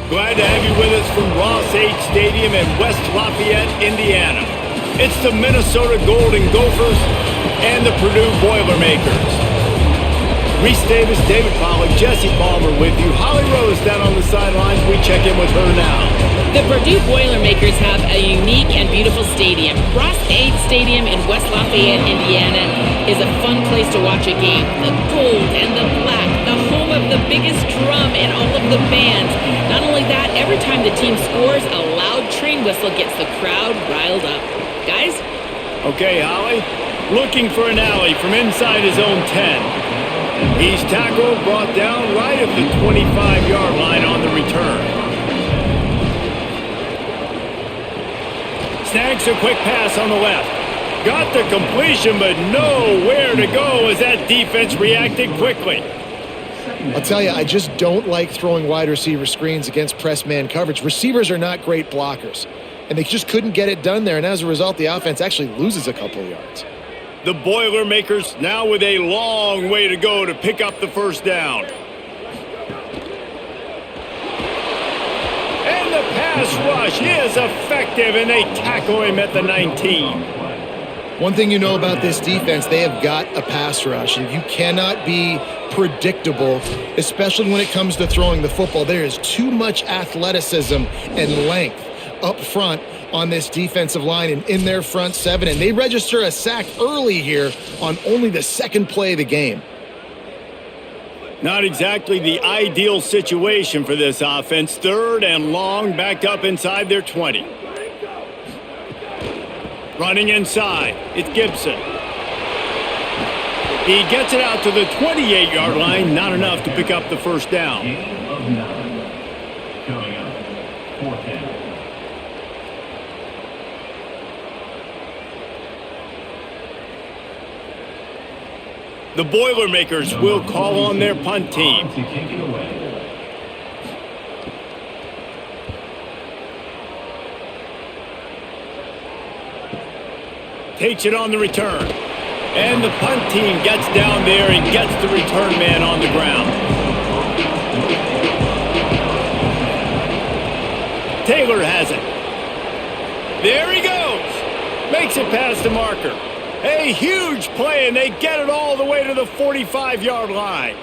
Glad to have you with us from Ross H. Stadium in West Lafayette, Indiana. It's the Minnesota Golden Gophers and the Purdue Boilermakers. Reese Davis, David Pollack, Jesse Palmer with you. Holly Rose down on the sidelines. We check in with her now. The Purdue Boilermakers have a unique and beautiful stadium. Ross H. Stadium in West Lafayette, Indiana is a fun place to watch a game. The gold and the black, the home of the biggest drum and all of the bands. Not only that, every time the team scores, a loud train whistle gets the crowd riled up. Guys? Okay, Holly. Looking for an alley from inside his own 10. He's tackled, brought down right at the 25-yard line on the return. Snags a quick pass on the left. Got the completion, but nowhere to go as that defense reacted quickly. I'll tell you, I just don't like throwing wide receiver screens against press man coverage. Receivers are not great blockers, and they just couldn't get it done there, and as a result, the offense actually loses a couple of yards. The Boilermakers now with a long way to go to pick up the first down. And the pass rush is effective, and they tackle him at the 19. One thing you know about this defense, they have got a pass rush, and you cannot be predictable, especially when it comes to throwing the football. There is too much athleticism and length up front on this defensive line and in their front seven, and they register a sack early here on only the second play of the game. Not exactly the ideal situation for this offense. Third and long, back up inside their 20. Running inside, it's Gibson. He gets it out to the 28-yard line, not enough to pick up the first down. The Boilermakers will call on their punt team. Takes it on the return. And the punt team gets down there and gets the return man on the ground. Taylor has it. There he goes. Makes it past the marker. A huge play, and they get it all the way to the 45-yard line.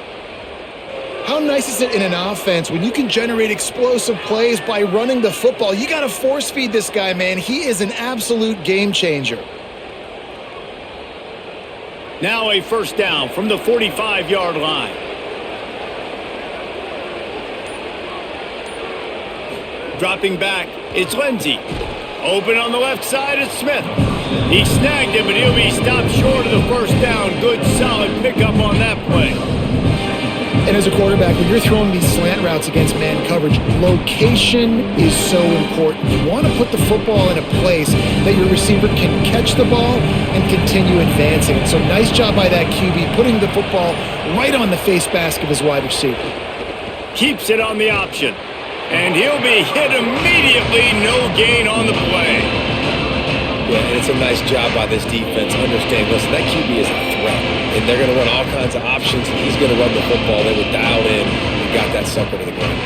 How nice is it in an offense when you can generate explosive plays by running the football? You got to force feed this guy, man. He is an absolute game changer. Now a first down from the 45-yard line. Dropping back, it's Lindsey. Open on the left side, it's Smith. He snagged it, but he'll be stopped short of the first down. Good, solid pickup on that play. And as a quarterback, when you're throwing these slant routes against man coverage, location is so important. You want to put the football in a place that your receiver can catch the ball and continue advancing. So nice job by that QB, putting the football right on the face mask of his wide receiver. Keeps it on the option. And he'll be hit immediately. No gain on the play. Yeah, and it's a nice job by this defense. Understand, listen, that QB is a threat, and they're going to run all kinds of options, and he's going to run the football. They were dialed in and got that sucker to the ground.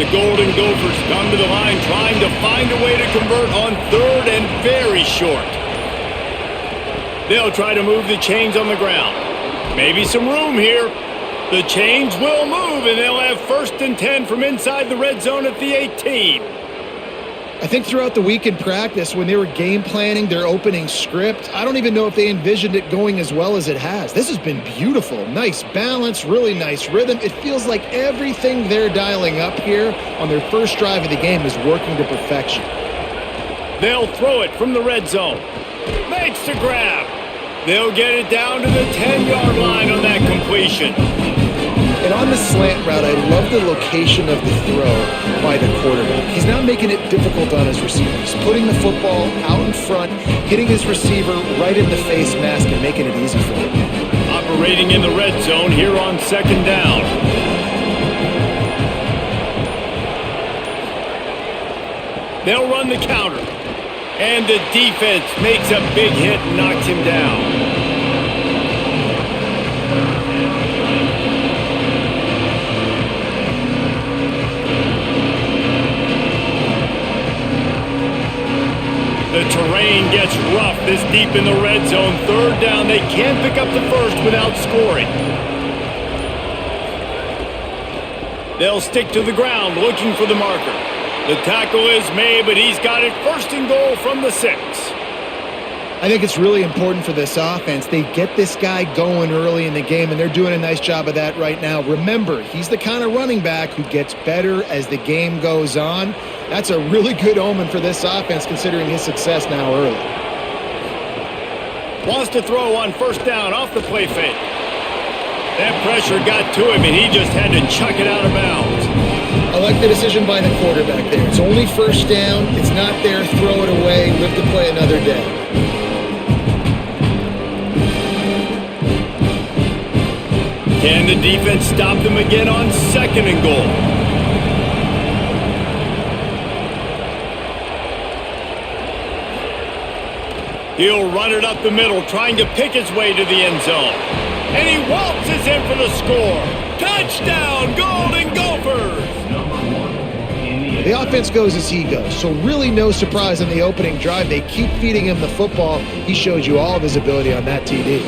The Golden Gophers come to the line trying to find a way to convert on third and very short. They'll try to move the chains on the ground. Maybe some room here. The chains will move, and they'll have first and 10 from inside the red zone at the 18. I think throughout the week in practice, when they were game planning their opening script, I don't even know if they envisioned it going as well as it has. This has been beautiful. Nice balance, really nice rhythm. It feels like everything they're dialing up here on their first drive of the game is working to perfection. They'll throw it from the red zone. Makes the grab. They'll get it down to the 10-yard line on that completion. And on the slant route, I love the location of the throw by the quarterback. He's not making it difficult on his receiver. He's putting the football out in front, hitting his receiver right in the face mask and making it easy for him. Operating in the red zone here on second down. They'll run the counter. And the defense makes a big hit and knocks him down. The terrain gets rough this deep in the red zone. Third down, they can't pick up the first without scoring. They'll stick to the ground looking for the marker. The tackle is made, but he's got it first and goal from the 6. I think it's really important for this offense. They get this guy going early in the game, and they're doing a nice job of that right now. Remember, he's the kind of running back who gets better as the game goes on. That's a really good omen for this offense, considering his success now early. Wants to throw on first down off the play fake. That pressure got to him, and he just had to chuck it out of bounds. I like the decision by the quarterback there. It's only first down. It's not there. Throw it away. Live to play another day. Can the defense stop them again on second and goal? He'll run it up the middle, trying to pick his way to the end zone. And he waltzes in for the score. Touchdown, Golden Gophers! The offense goes as he goes, so really no surprise on the opening drive. They keep feeding him the football. He showed you all of his ability on that TD.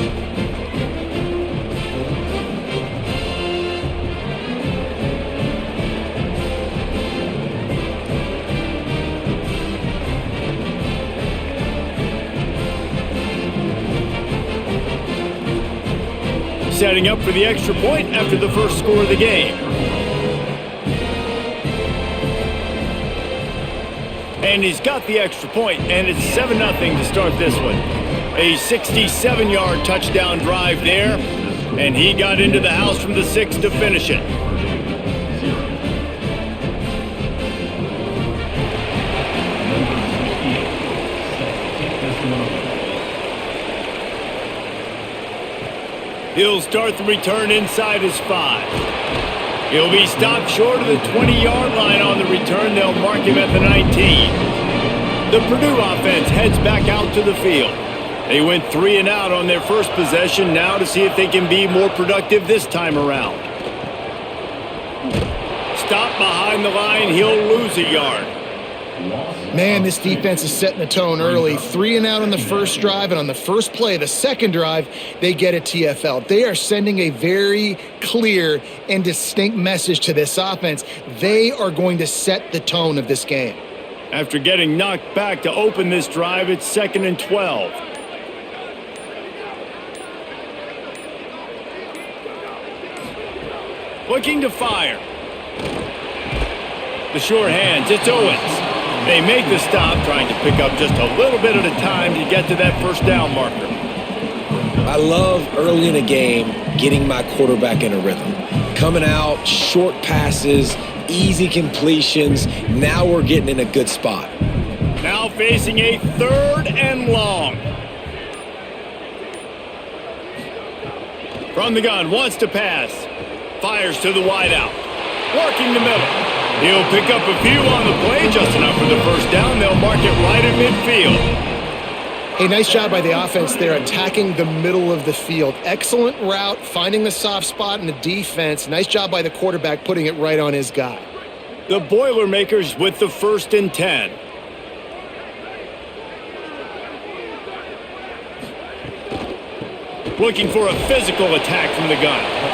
Setting up for the extra point after the first score of the game. And he's got the extra point, and it's 7-0 to start this one. A 67-yard touchdown drive there, and he got into the house from the 6 to finish it. He'll start the return inside his 5. He'll be stopped short of the 20-yard line on the return. They'll mark him at the 19. The Purdue offense heads back out to the field. They went 3 and out on their first possession, now to see if they can be more productive this time around. Stop behind the line, he'll lose a yard. Man, this defense is setting the tone early. 3 and out on the first drive, and on the first play, the second drive, they get a TFL. They are sending a very clear and distinct message to this offense. They are going to set the tone of this game. After getting knocked back to open this drive, it's 2nd and 12. Looking to fire. The sure hands, it's Owens. They make the stop, trying to pick up just a little bit at a time to get to that first down marker. I love early in a game getting my quarterback in a rhythm. Coming out, short passes, easy completions. Now we're getting in a good spot. Now facing a 3rd and long. From the gun, wants to pass. Fires to the wideout. Working the middle. He'll pick up a few on the play, just enough for the first down. They'll mark it right at midfield. A nice job by the offense there, attacking the middle of the field. Excellent route, finding the soft spot in the defense. Nice job by the quarterback, putting it right on his guy. The Boilermakers with the 1st and 10. Looking for a physical attack from the gun.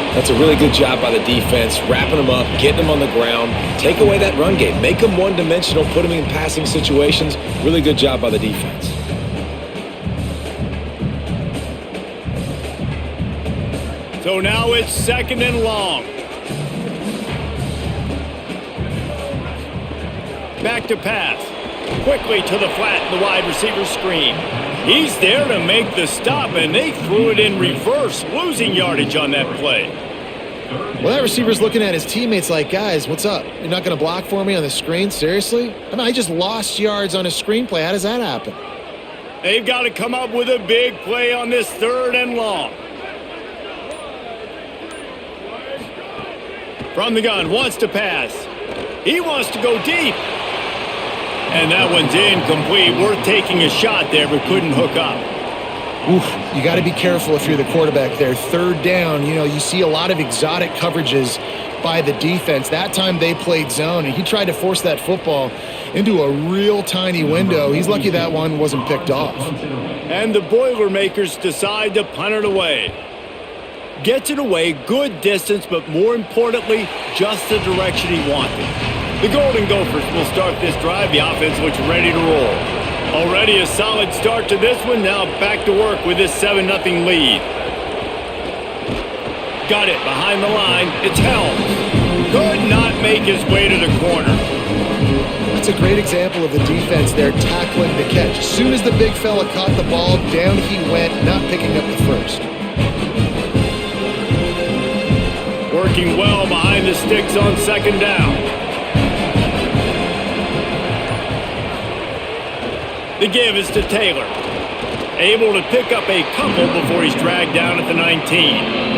That's a really good job by the defense, wrapping them up, getting them on the ground, take away that run game, make them one-dimensional, put them in passing situations. Really good job by the defense. So now it's 2nd and long. Back to pass. Quickly to the flat, the wide receiver screen. He's there to make the stop, and they threw it in reverse, losing yardage on that play. Well, that receiver's looking at his teammates like, guys, what's up? You're not going to block for me on the screen? Seriously? I mean, I just lost yards on a screenplay. How does that happen? They've got to come up with a big play on this 3rd and long. From the gun, wants to pass. He wants to go deep. And that one's incomplete. Worth taking a shot there, but couldn't hook up. Oof, you got to be careful if you're the quarterback there. 3rd down, you see a lot of exotic coverages by the defense. That time they played zone, and he tried to force that football into a real tiny window. He's lucky that one wasn't picked off. And the Boilermakers decide to punt it away. Gets it away, good distance, but more importantly, just the direction he wanted. The Golden Gophers will start this drive. The offense looks ready to roll. Already a solid start to this one. Now back to work with this 7-0 lead. Got it behind the line. It's Helms. Could not make his way to the corner. That's a great example of the defense there tackling the catch. As soon as the big fella caught the ball, down he went, not picking up the first. Working well behind the sticks on second down. The give is to Taylor. Able to pick up a couple before he's dragged down at the 19.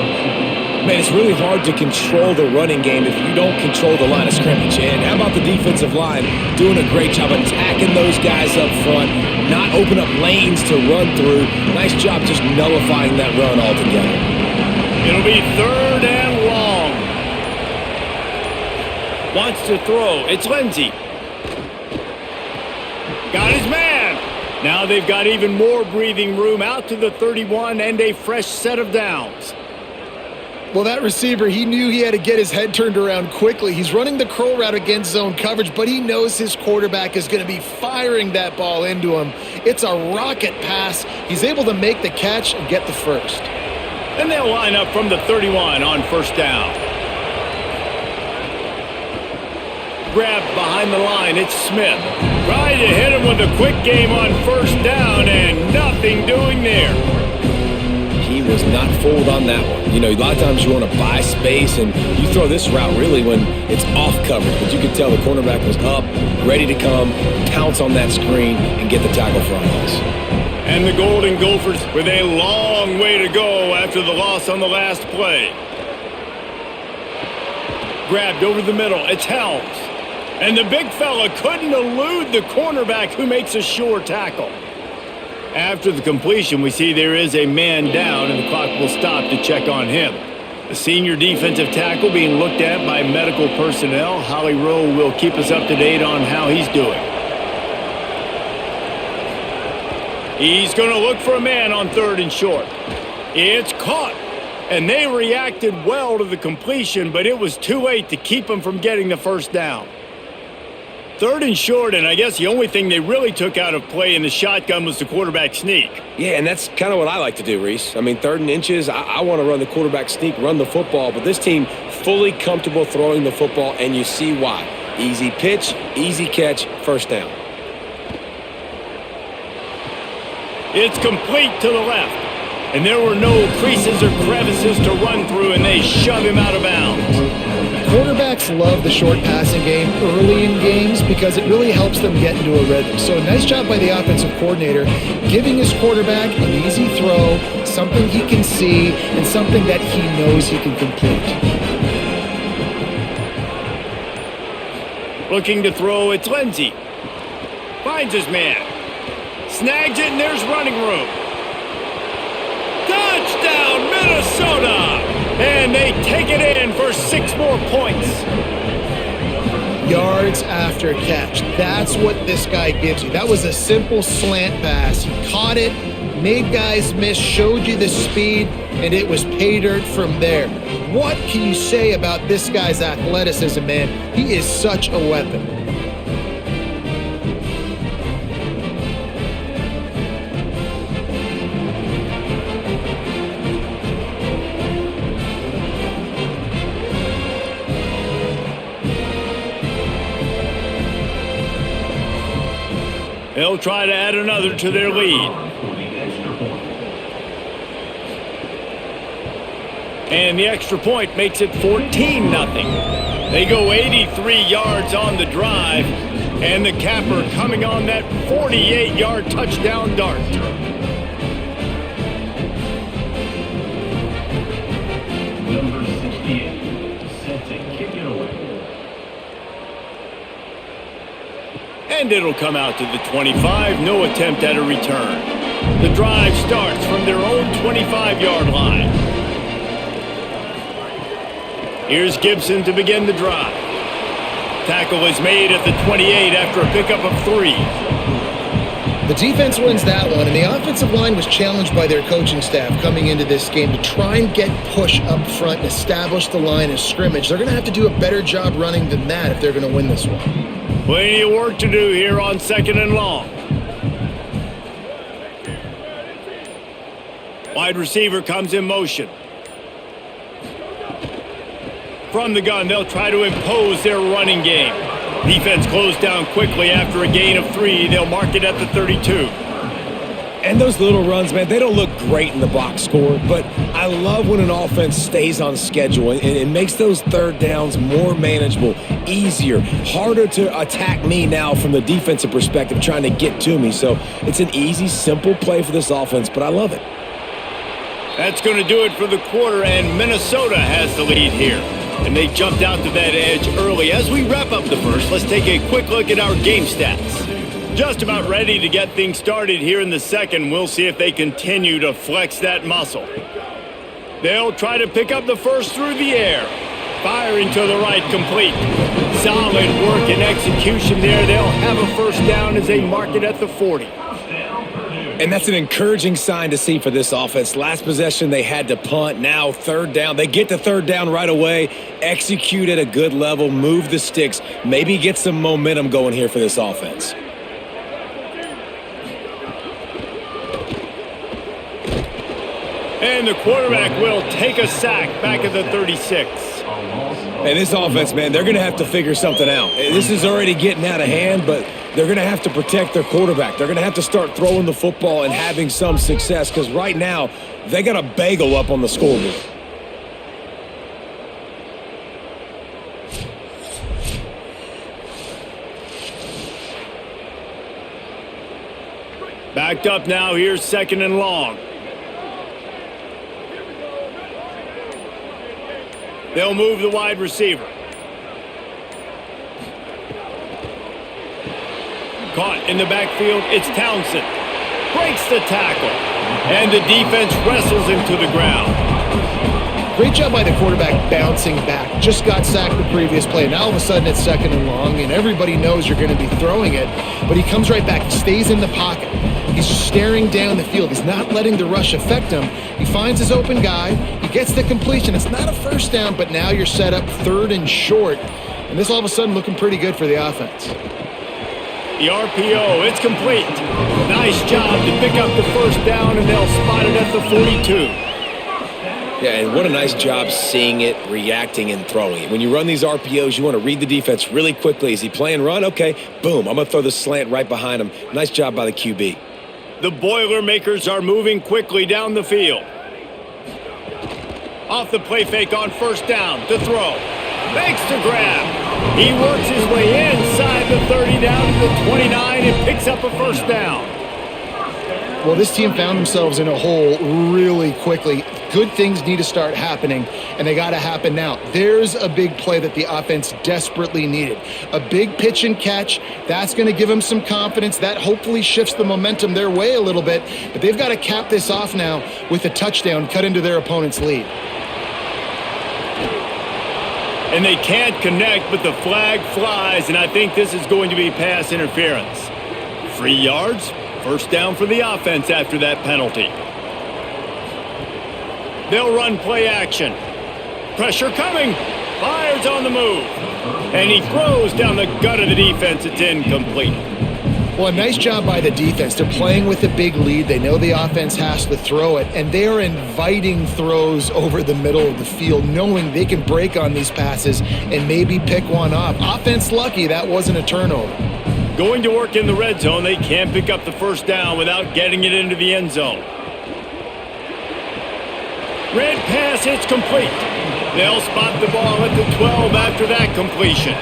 Man, it's really hard to control the running game if you don't control the line of scrimmage. And how about the defensive line doing a great job attacking those guys up front, not open up lanes to run through. Nice job just nullifying that run altogether. It'll be 3rd and long. Wants to throw. It's Lindsey. Got his man. Now they've got even more breathing room out to the 31 and a fresh set of downs. Well, that receiver, he knew he had to get his head turned around quickly. He's running the curl route against zone coverage, but he knows his quarterback is going to be firing that ball into him. It's a rocket pass. He's able to make the catch and get the first. And they'll line up from the 31 on first down. Grabbed behind the line, it's Smith. Trying to hit him with a quick game on first down and nothing doing there. He was not fooled on that one. You know, a lot of times you want to buy space, and you throw this route really when it's off coverage. But you could tell the cornerback was up, ready to come, pounce on that screen, and get the tackle for a loss. And the Golden Gophers with a long way to go after the loss on the last play. Grabbed over the middle, it's Helms. And the big fella couldn't elude the cornerback who makes a sure tackle. After the completion, we see there is a man down, and the clock will stop to check on him. The senior defensive tackle being looked at by medical personnel. Holly Rowe will keep us up to date on how he's doing. He's going to look for a man on 3rd and short. It's caught, and they reacted well to the completion, but it was too late to keep him from getting the first down. 3rd and short, and I guess the only thing they really took out of play in the shotgun was the quarterback sneak. Yeah, and that's kind of what I like to do, Reese. I mean, 3rd and inches, I want to run the quarterback sneak, run the football, but this team fully comfortable throwing the football, and you see why. Easy pitch, easy catch, first down. It's complete to the left, and there were no creases or crevices to run through, and they shove him out of bounds. Quarterbacks love the short passing game early in games because it really helps them get into a rhythm. So a nice job by the offensive coordinator giving his quarterback an easy throw, something he can see, and something that he knows he can complete. Looking to throw, it's Lindsey. Finds his man. Snags it, and there's running room. Touchdown, Minnesota! And they take it in for 6 more points. Yards after catch. That's what this guy gives you. That was a simple slant pass. He caught it, made guys miss, showed you the speed, and it was pay dirt from there. What can you say about this guy's athleticism, man? He is such a weapon. They'll try to add another to their lead. And the extra point makes it 14-0. They go 83 yards on the drive, and the capper coming on that 48-yard touchdown dart. Number 68, set to kick it away. And it'll come out to the 25, no attempt at a return. The drive starts from their own 25-yard line. Here's Gibson to begin the drive. Tackle is made at the 28 after a pickup of 3. The defense wins that one, and the offensive line was challenged by their coaching staff coming into this game to try and get push up front and establish the line of scrimmage. They're going to have to do a better job running than that if they're going to win this one. Plenty of work to do here on 2nd and long. Wide receiver comes in motion. From the gun, they'll try to impose their running game. Defense closed down quickly after a gain of 3. They'll mark it at the 32. And those little runs, man, they don't look great in the box score, but I love when an offense stays on schedule and it makes those third downs more manageable, easier, harder to attack me now from the defensive perspective trying to get to me. So it's an easy, simple play for this offense, but I love it. That's going to do it for the quarter, and Minnesota has the lead here. And they jumped out to that edge early. As we wrap up the first, let's take a quick look at our game stats. Just about ready to get things started here in the second. We'll see if they continue to flex that muscle. They'll try to pick up the first through the air. Firing to the right, complete. Solid work and execution there. They'll have a first down as they mark it at the 40. And that's an encouraging sign to see for this offense. Last possession, they had to punt. Now, third down. They get to third down right away, execute at a good level, move the sticks, maybe get some momentum going here for this offense. And the quarterback will take a sack back at the 36. And this offense, man, they're going to have to figure something out. This is already getting out of hand, but they're going to have to protect their quarterback. They're going to have to start throwing the football and having some success because right now they got a bagel up on the scoreboard. Backed up now. Here's 2nd and long. They'll move the wide receiver. Caught in the backfield, it's Townsend. Breaks the tackle. And the defense wrestles him to the ground. Great job by the quarterback bouncing back. Just got sacked the previous play. Now all of a sudden it's 2nd and long, and everybody knows you're going to be throwing it. But he comes right back. He stays in the pocket. He's staring down the field. He's not letting the rush affect him. He finds his open guy. He gets the completion. It's not a first down, but now you're set up 3rd and short. And this all of a sudden looking pretty good for the offense. The RPO, it's complete. Nice job to pick up the first down, and they'll spot it at the 42. Yeah, and what a nice job seeing it, reacting, and throwing it. When you run these RPOs, you want to read the defense really quickly. Is he playing run? Okay, boom, I'm going to throw the slant right behind him. Nice job by the QB. The Boilermakers are moving quickly down the field. Off the play fake on first down to throw. Makes the grab. He works his way inside the 30 down to the 29 and picks up a first down. Well, this team found themselves in a hole really quickly. Good things need to start happening, and they got to happen now. There's a big play that the offense desperately needed. A big pitch and catch. That's going to give them some confidence. That hopefully shifts the momentum their way a little bit, but they've got to cap this off now with a touchdown cut into their opponent's lead. And they can't connect, but the flag flies, and I think this is going to be pass interference. 3 yards, first down for the offense after that penalty. They'll run play action. Pressure coming. Fires on the move. And he throws down the gut of the defense. It's incomplete. Well, a nice job by the defense. They're playing with a big lead. They know the offense has to throw it, and they are inviting throws over the middle of the field, knowing they can break on these passes and maybe pick one off. Offense lucky that wasn't a turnover. Going to work in the red zone. They can't pick up the first down without getting it into the end zone. Red pass, it's complete. They'll spot the ball at the 12 after that completion.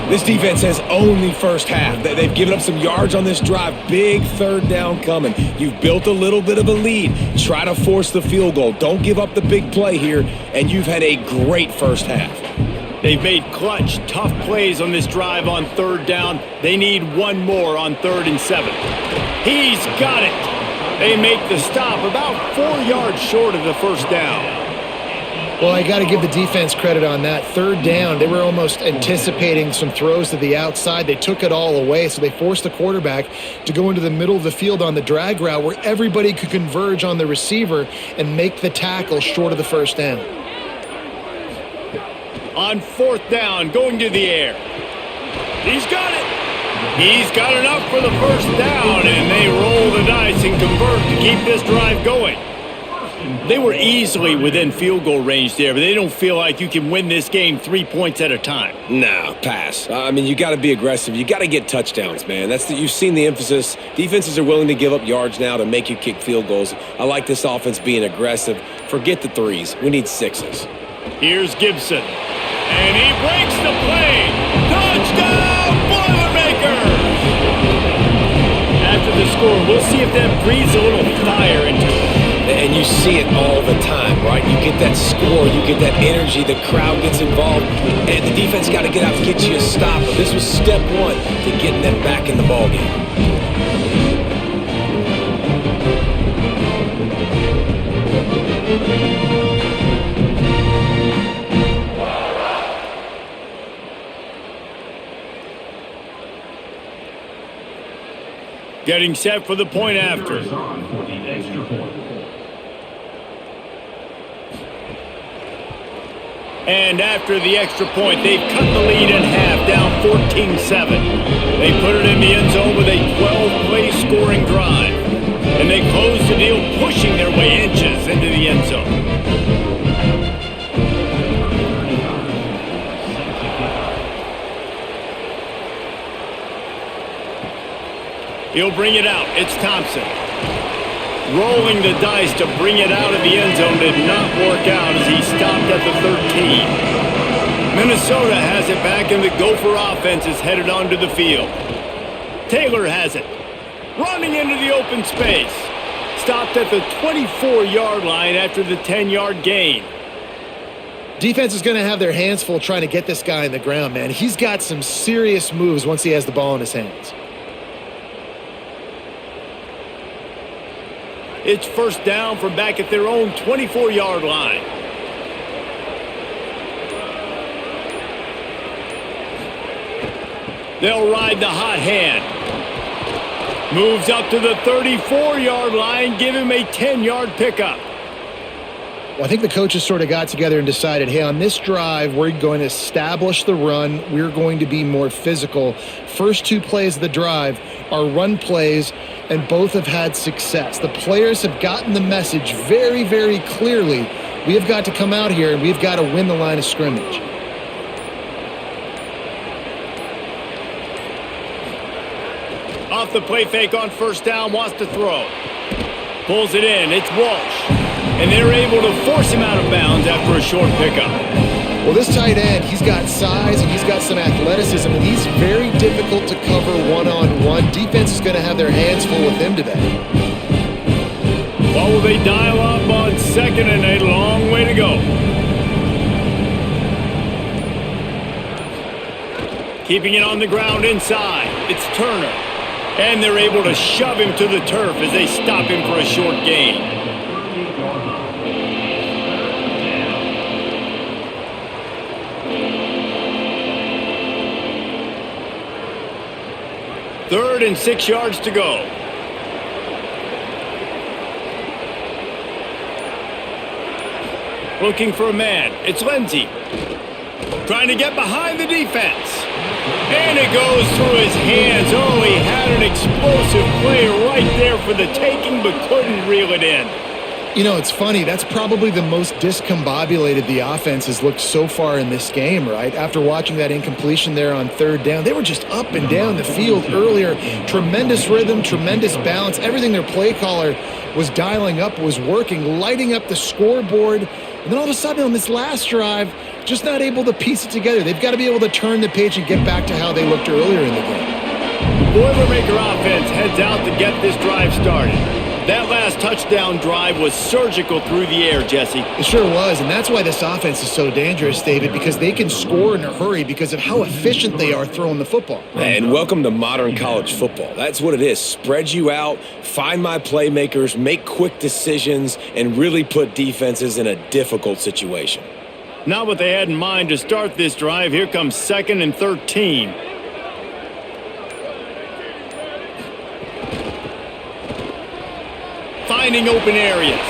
This defense has owned the first half. They've given up some yards on this drive. Big third down coming. You've built a little bit of a lead. Try to force the field goal. Don't give up the big play here, and you've had a great first half. They've made clutch, tough plays on this drive on third down. They need one more on 3rd and 7. He's got it. They make the stop about 4 yards short of the first down. Well, I got to give the defense credit on that. Third down, they were almost anticipating some throws to the outside. They took it all away, so they forced the quarterback to go into the middle of the field on the drag route where everybody could converge on the receiver and make the tackle short of the first down. On fourth down, going to the air. He's got it. He's got enough for the first down, and they roll the dice and convert to keep this drive going. They were easily within field goal range there, but they don't feel like you can win this game 3 points at a time. No, pass. I mean, you got to be aggressive. You got to get touchdowns, man. You've seen the emphasis. Defenses are willing to give up yards now to make you kick field goals. I like this offense being aggressive. Forget the threes. We need sixes. Here's Gibson, and he breaks the play. Touchdown, Boilermakers! After the score, we'll see if that breathes a little fire into it. And you see it all the time, right? You get that score, you get that energy, the crowd gets involved, and the defense got to get out to get you a stop. But this was step one to getting them back in the ballgame. Getting set for the point after. On for the extra point. And after the extra point, they've cut the lead in half, down 14-7. They put it in the end zone with a 12-play scoring drive. And they close the deal, pushing their way inches into the end zone. He'll bring it out. It's Thompson. Rolling the dice to bring it out of the end zone did not work out as he stopped at the 13. Minnesota has it back, and the Gopher offense is headed onto the field. Taylor has it. Running into the open space. Stopped at the 24-yard line after the 10-yard gain. Defense is going to have their hands full trying to get this guy in the ground, man. He's got some serious moves once he has the ball in his hands. It's first down from back at their own 24-yard line. They'll ride the hot hand. Moves up to the 34-yard line, give him a 10-yard pickup. Well, I think the coaches sort of got together and decided, hey, on this drive, we're going to establish the run. We're going to be more physical. First two plays of the drive are run plays, and both have had success. The players have gotten the message very, very clearly. We have got to come out here, and we've got to win the line of scrimmage. Off the play fake on first down, wants to throw. Pulls it in, it's Walsh. And they're able to force him out of bounds after a short pickup. Well, this tight end, he's got size and he's got some athleticism, and he's very difficult to cover one-on-one. Defense is going to have their hands full with him today. Well, will they dial up on second and a long way to go? Keeping it on the ground inside, it's Turner. And they're able to shove him to the turf as they stop him for a short gain. Third and 6 yards to go. Looking for a man. It's Lindsey. Trying to get behind the defense. And it goes through his hands. Oh, he had an explosive play right there for the taking, but couldn't reel it in. You know, it's funny. That's probably the most discombobulated the offense has looked so far in this game, right? After watching that incompletion there on third down, they were just up and down the field earlier. Tremendous rhythm, tremendous balance. Everything their play caller was dialing up was working, lighting up the scoreboard. And then all of a sudden on this last drive, just not able to piece it together. They've got to be able to turn the page and get back to how they looked earlier in the game. The Boilermaker offense heads out to get this drive started. That last touchdown drive was surgical through the air, Jesse. It sure was, and that's why this offense is so dangerous, David, because they can score in a hurry because of how efficient they are throwing the football. And welcome to modern college football. That's what it is. Spread you out, find my playmakers, make quick decisions, and really put defenses in a difficult situation. Not what they had in mind to start this drive. Here comes 2nd and 13. Finding open areas.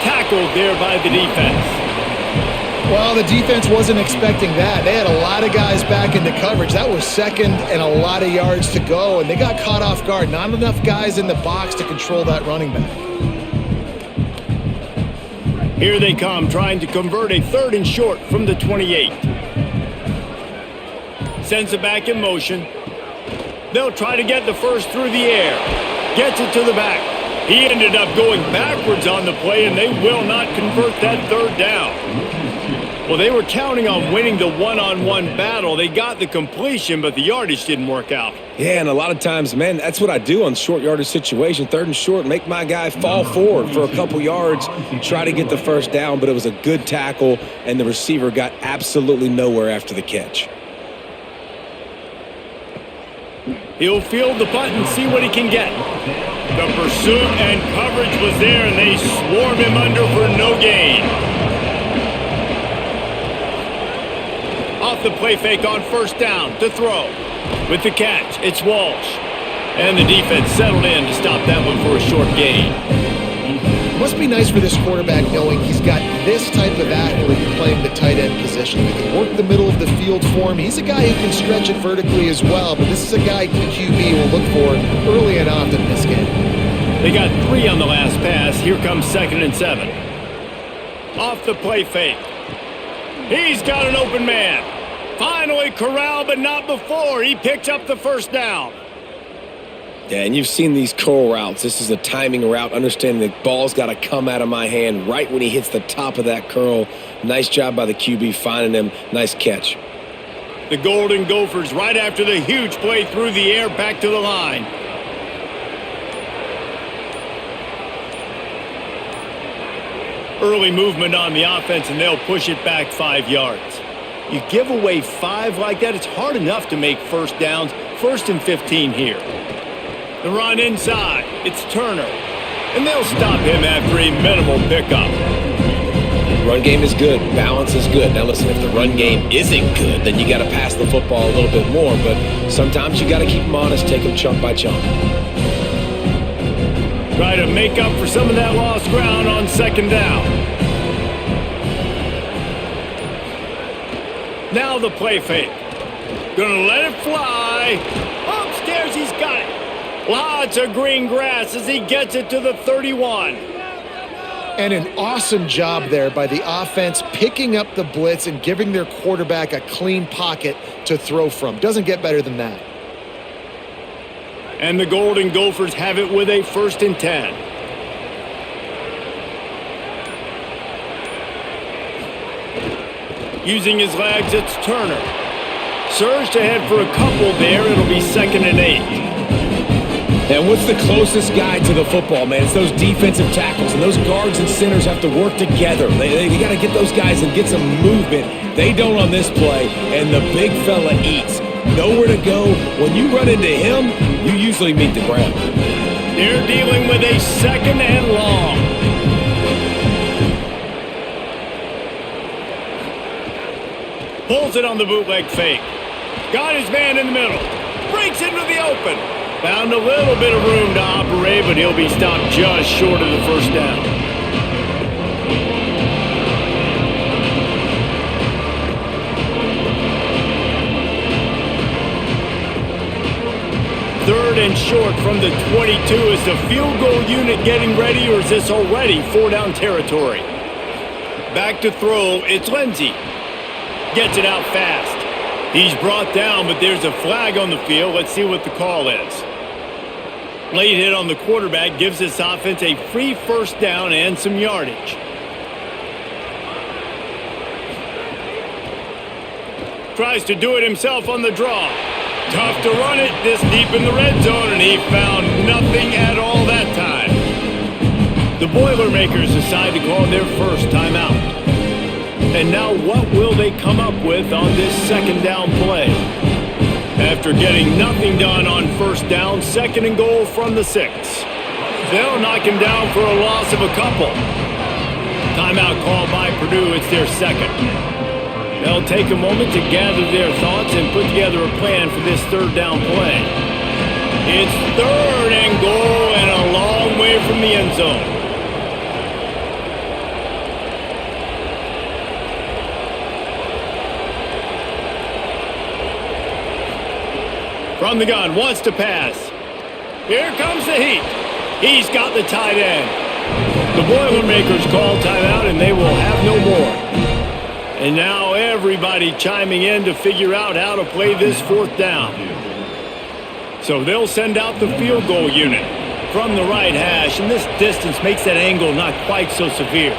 Tackled there by the defense. Well, the defense wasn't expecting that. They had a lot of guys back into coverage. That was 2nd and a lot of yards to go, and they got caught off guard. Not enough guys in the box to control that running back. Here they come, trying to convert a 3rd and short from the 28. Sends it back in motion. They'll try to get the first through the air. Gets it to the back. He ended up going backwards on the play, and they will not convert that 3rd down. Well, they were counting on winning the one-on-one battle. They got the completion, but the yardage didn't work out. Yeah, and a lot of times, man, that's what I do on short yardage situation. 3rd and short, make my guy fall forward for a couple yards, try to get the first down, but it was a good tackle, and the receiver got absolutely nowhere after the catch. He'll field the punt and see what he can get. The pursuit and coverage was there, and they swarm him under for no gain. Off the play fake on 1st down to throw. With the catch, it's Walsh. And the defense settled in to stop that one for a short gain. It must be nice for this quarterback knowing he's got this type of athlete playing the tight end position. He can work the middle of the field for him. He's a guy who can stretch it vertically as well, but this is a guy the QB will look for early and often in this game. They got 3 on the last pass. Here comes 2nd and 7. Off the play fake. He's got an open man. Finally corralled, but not before. He picks up the 1st down. Yeah, and you've seen these curl routes. This is a timing route, understanding the ball's got to come out of my hand right when he hits the top of that curl. Nice job by the QB finding him. Nice catch. The Golden Gophers right after the huge play through the air back to the line. Early movement on the offense, and they'll push it back 5 yards. You give away 5 like that, it's hard enough to make 1st downs. 1st and 15 here. The run inside. It's Turner. And they'll stop him after a minimal pickup. Run game is good. Balance is good. Now listen, if the run game isn't good, then you got to pass the football a little bit more. But sometimes you got to keep them honest, take them chunk by chunk. Try to make up for some of that lost ground on 2nd down. Now the play fake. Gonna let it fly. Upstairs, he's got it. Lots of green grass as he gets it to the 31. And an awesome job there by the offense picking up the blitz and giving their quarterback a clean pocket to throw from. Doesn't get better than that. And the Golden Gophers have it with a 1st and 10. Using his legs, it's Turner. Surged ahead for a couple there. It'll be 2nd and 8. And what's the closest guy to the football, man? It's those defensive tackles, and those guards and centers have to work together. They got to get those guys and get some movement. They don't on this play, and the big fella eats. Nowhere to go. When you run into him, you usually meet the ground. They're dealing with a 2nd and long. Pulls it on the bootleg fake. Got his man in the middle. Breaks into the open. Found a little bit of room to operate, but he'll be stopped just short of the 1st down. Third and short from the 22. Is the field goal unit getting ready, or is this already 4-down territory? Back to throw. It's Lindsey. Gets it out fast. He's brought down, but there's a flag on the field. Let's see what the call is. Late hit on the quarterback gives this offense a free 1st down and some yardage. Tries to do it himself on the draw. Tough to run it this deep in the red zone, and he found nothing at all that time. The Boilermakers decide to call their first timeout. And now what will they come up with on this second down play? After getting nothing done on first down, 2nd and goal from the 6. They'll knock him down for a loss of a couple. Timeout called by Purdue. It's their second. They'll take a moment to gather their thoughts and put together a plan for this third down play. It's 3rd and goal and a long way from the end zone. From the gun, wants to pass. Here comes the heat. He's got the tight end. The Boilermakers call timeout, and they will have no more. And now everybody chiming in to figure out how to play this 4th down. So they'll send out the field goal unit from the right hash, and this distance makes that angle not quite so severe.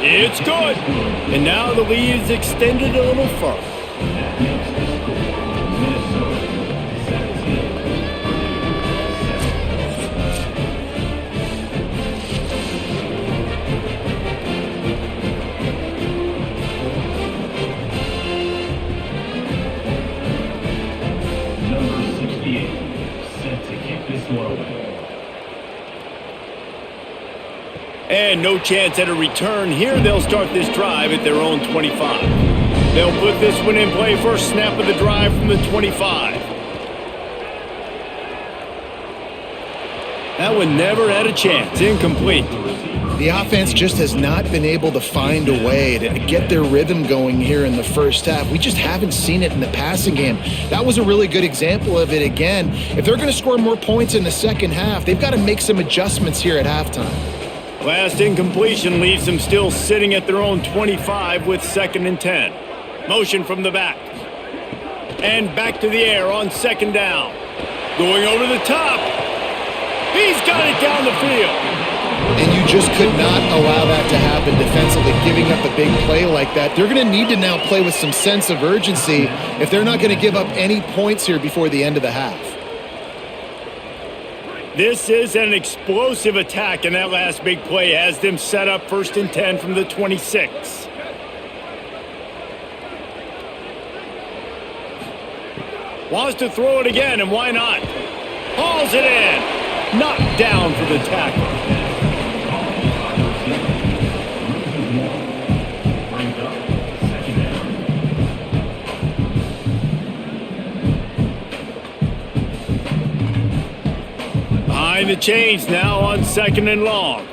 It's good. And now the lead is extended a little further. That makes the score Minnesota 17, Purdue 7. Number 68 set to kick this one away. And no chance at a return here. They'll start this drive at their own 25. They'll put this one in play. First snap of the drive from the 25. That one never had a chance. Incomplete. The offense just has not been able to find a way to get their rhythm going here in the first half. We just haven't seen it in the passing game. That was a really good example of it again. If they're going to score more points in the second half, they've got to make some adjustments here at halftime. Last incompletion leaves them still sitting at their own 25 with 2nd and 10. Motion from the back. And back to the air on 2nd down. Going over the top. He's got it down the field. And you just could not allow that to happen defensively, giving up a big play like that. They're going to need to now play with some sense of urgency if they're not going to give up any points here before the end of the half. This is an explosive attack, and that last big play has them set up 1st and 10 from the 26. Wants to throw it again, and why not? Hauls it in. Knocked down for the tackle. Behind the chains now on 2nd and long.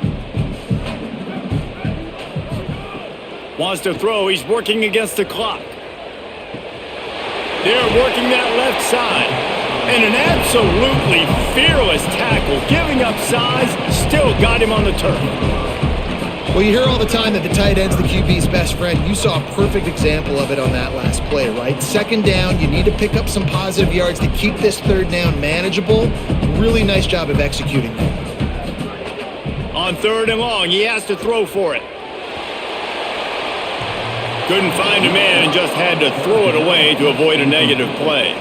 Wants to throw. He's working against the clock. They're working that left side. And an absolutely fearless tackle. Giving up size, still got him on the turf. Well, you hear all the time that the tight end's the QB's best friend. You saw a perfect example of it on that last play, right? 2nd down, you need to pick up some positive yards to keep this 3rd down manageable. Really nice job of executing that. On 3rd and long, he has to throw for it. Couldn't find a man and just had to throw it away to avoid a negative play.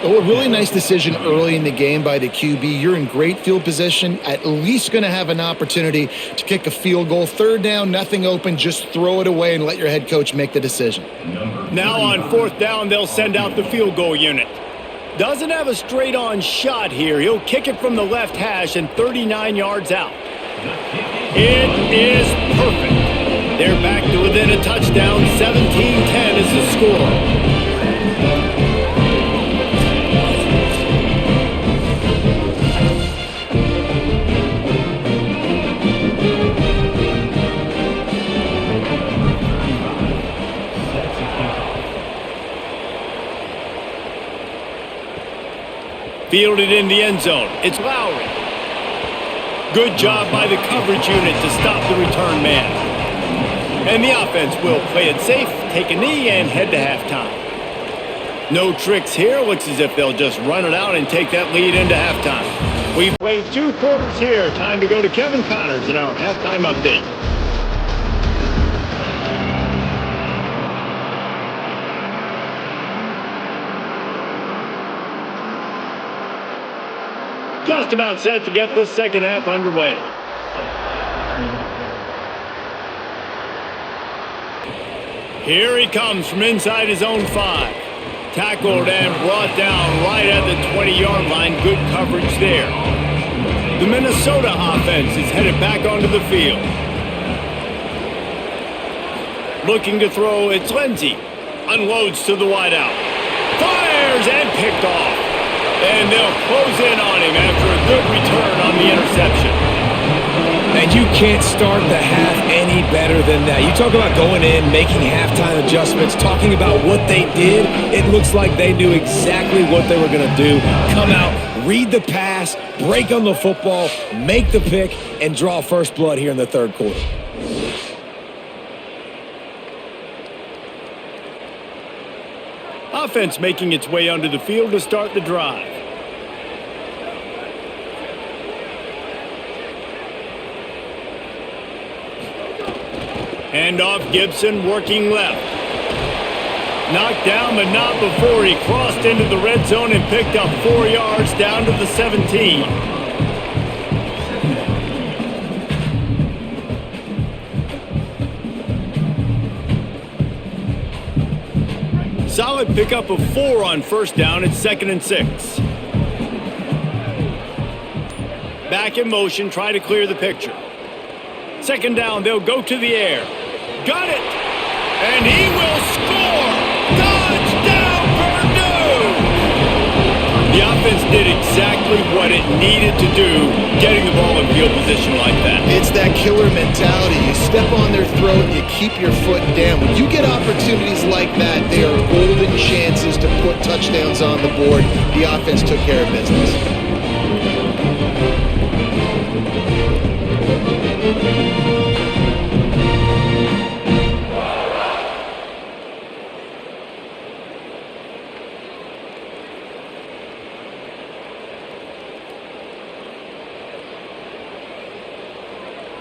Oh, a really nice decision early in the game by the QB. You're in great field position, at least going to have an opportunity to kick a field goal. 3rd down, nothing open, just throw it away and let your head coach make the decision. Now on 4th down, they'll send out the field goal unit. Doesn't have a straight-on shot here. He'll kick it from the left hash and 39 yards out. It is perfect. They're back to within a touchdown. 17-10 is the score. Fielded in the end zone. It's Lowry. Good job by the coverage unit to stop the return man. And the offense will play it safe, take a knee, and head to halftime. No tricks here. Looks as if they'll just run it out and take that lead into halftime. We've played 2 quarters here. Time to go to Kevin Connors in our halftime update. Just about set to get the second half underway. Here he comes from inside his own 5. Tackled and brought down right at the 20-yard line. Good coverage there. The Minnesota offense is headed back onto the field. Looking to throw, it's Lindsey. Unloads to the wideout. Fires and picked off. And they'll close in on him after a good return on the interception. And you can't start the half any better than that. You talk about going in, making halftime adjustments, talking about what they did. It looks like they knew exactly what they were going to do. Come out, read the pass, break on the football, make the pick, and draw first blood here in the third quarter. Offense making its way onto the field to start the drive. Hand off Gibson, working left. Knocked down, but not before he crossed into the red zone and picked up 4 yards down to the 17. Solid pickup of 4 on first down. It's 2nd and 6. Back in motion, try to clear the picture. 2nd down, they'll go to the air. Got it! And he will score! Touchdown, Purdue! The offense did exactly what it needed to do, getting the ball in field position like that. It's that killer mentality. You step on their throat, you keep your foot down. When you get opportunities like that, they are golden chances to put touchdowns on the board. The offense took care of business.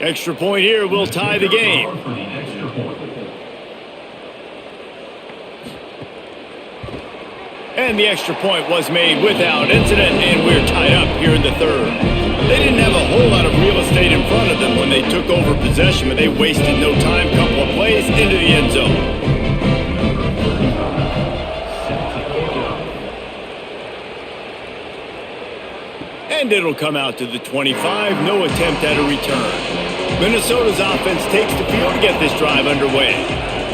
Extra point here will tie the game. And the extra point was made without incident, and we're tied up here in the third. They didn't have a whole lot of real estate in front of them when they took over possession, but they wasted no time. Couple of plays into the end zone. And it'll come out to the 25. No attempt at a return. Minnesota's offense takes the field to get this drive underway.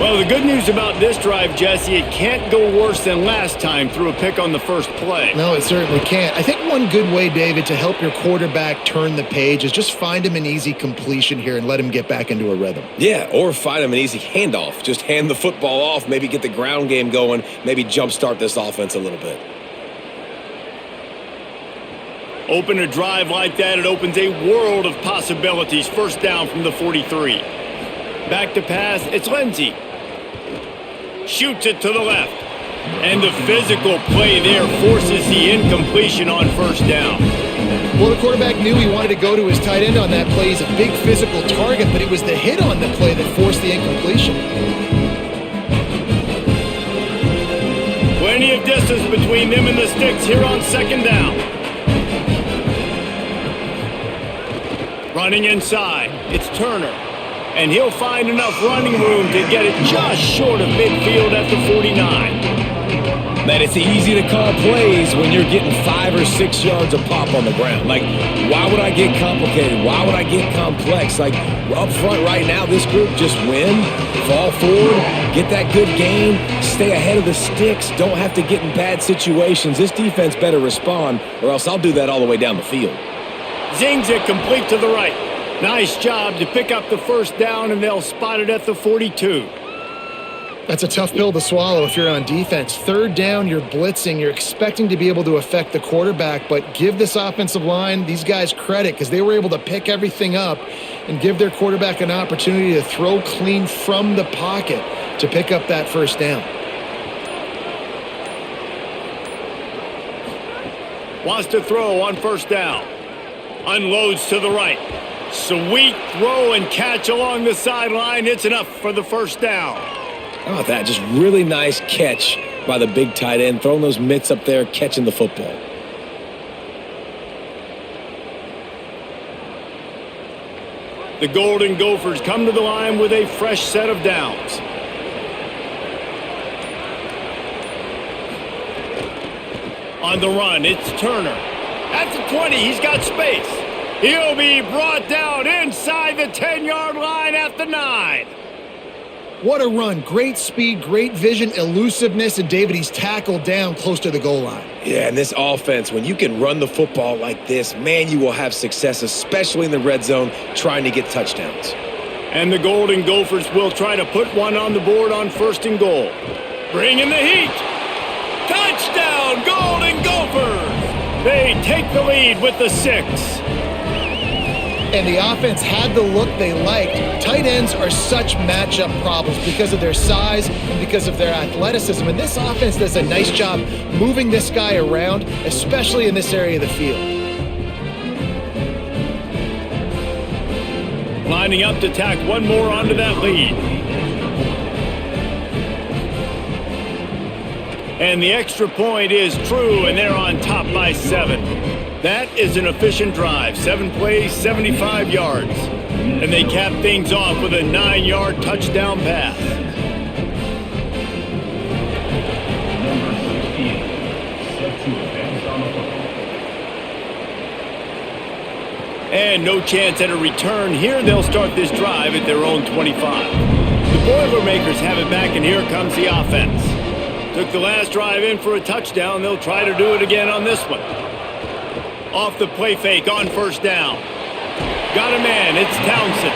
Well, the good news about this drive, Jesse, it can't go worse than last time through a pick on the first play. No, it certainly can't. I think one good way, David, to help your quarterback turn the page is just find him an easy completion here and let him get back into a rhythm. Yeah, or find him an easy handoff. Just hand the football off, maybe get the ground game going, maybe jumpstart this offense a little bit. Open a drive like that, it opens a world of possibilities. First down from the 43. Back to pass, it's Lindsey. Shoots it to the left. And the physical play there forces the incompletion on first down. Well, the quarterback knew he wanted to go to his tight end on that play. He's a big physical target, but it was the hit on the play that forced the incompletion. Plenty of distance between them and the sticks here on 2nd down. Running inside, it's Turner. And he'll find enough running room to get it just short of midfield at the 49. Man, it's easy to call plays when you're getting 5 or 6 yards of pop on the ground. Like, why would I get complicated? Why would I get complex? Like, up front right now, this group just win, fall forward, get that good game, stay ahead of the sticks, don't have to get in bad situations. This defense better respond, or else I'll do that all the way down the field. Zings it complete to the right. Nice job to pick up the first down, and they'll spot it at the 42. That's a tough pill to swallow if you're on defense. 3rd down, you're blitzing. You're expecting to be able to affect the quarterback, but give this offensive line, these guys, credit because they were able to pick everything up and give their quarterback an opportunity to throw clean from the pocket to pick up that first down. Wants to throw on first down. Unloads to the right. Sweet throw and catch along the sideline. It's enough for the first down. How about that? Just really nice catch by the big tight end, throwing those mitts up there, catching the football. The Golden Gophers come to the line with a fresh set of downs. On the run, it's Turner. At the 20, he's got space. He'll be brought down inside the 10-yard line at the 9. What a run. Great speed, great vision, elusiveness, and David, he's tackled down close to the goal line. Yeah, and this offense, when you can run the football like this, man, you will have success, especially in the red zone, trying to get touchdowns. And the Golden Gophers will try to put one on the board on 1st and goal. Bring in the heat. Touchdown, Golden Gophers! They take the lead with the 6. And the offense had the look they liked. Tight ends are such matchup problems because of their size and because of their athleticism. And this offense does a nice job moving this guy around, especially in this area of the field. Lining up to tack one more onto that lead. And the extra point is true, and they're on top by 7. That is an efficient drive. 7 plays, 75 yards. And they cap things off with a 9-yard touchdown pass. Number 68, set to advance on the football. And no chance at a return. Here they'll start this drive at their own 25. The Boilermakers have it back, and here comes the offense. Took the last drive in for a touchdown. They'll try to do it again on this one. Off the play fake on 1st down. Got a man, it's Townsend.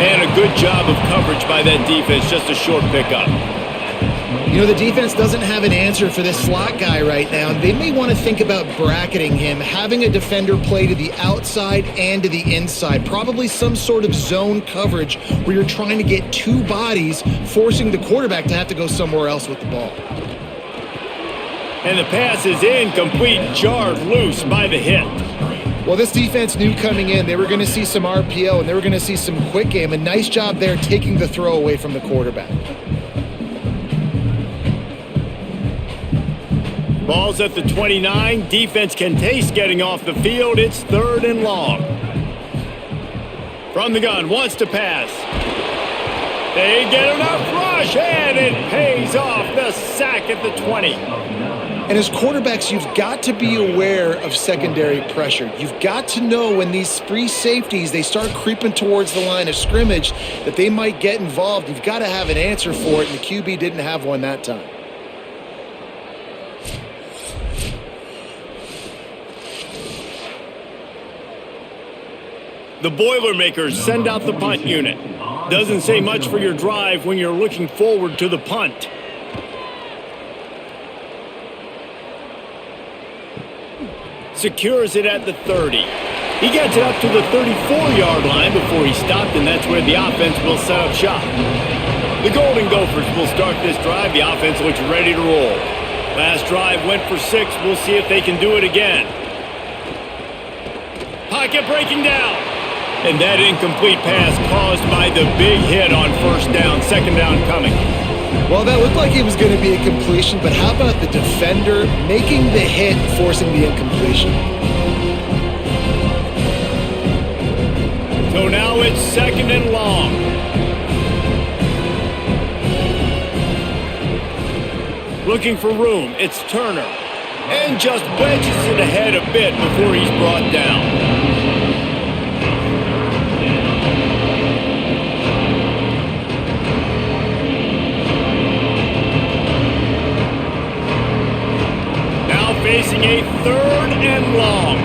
And a good job of coverage by that defense, just a short pickup. You know, the defense doesn't have an answer for this slot guy right now. They may want to think about bracketing him, having a defender play to the outside and to the inside. Probably some sort of zone coverage where you're trying to get 2 bodies, forcing the quarterback to have to go somewhere else with the ball. And the pass is incomplete, jarred loose by the hit. Well, this defense knew coming in they were going to see some RPO and they were going to see some quick game. A nice job there taking the throw away from the quarterback. Ball's at the 29. Defense can taste getting off the field. It's 3rd and long. From the gun, wants to pass. They get enough rush, and it pays off. The sack at the 20. And as quarterbacks, you've got to be aware of secondary pressure. You've got to know when these free safeties, they start creeping towards the line of scrimmage, that they might get involved. You've got to have an answer for it, and the QB didn't have one that time. The Boilermakers send out the punt unit. Doesn't say much for your drive when you're looking forward to the punt. Secures it at the 30. He gets it up to the 34-yard line before he stopped, and that's where the offense will set up shop. The Golden Gophers will start this drive. The offense looks ready to roll. Last drive went for 6. We'll see if they can do it again. Pocket breaking down. And that incomplete pass caused by the big hit on 1st down, 2nd down coming. Well, that looked like it was going to be a completion, but how about the defender making the hit, forcing the incompletion? So now it's 2nd and long. Looking for room, it's Turner. And just wedges it ahead a bit before he's brought down. Facing a 3rd and long.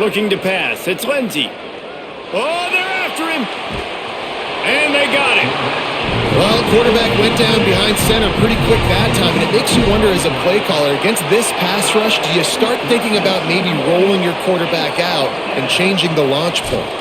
Looking to pass. It's Lindsey. Oh, they're after him. And they got him. Well, quarterback went down behind center pretty quick that time, and it makes you wonder as a play caller, against this pass rush, do you start thinking about maybe rolling your quarterback out and changing the launch point?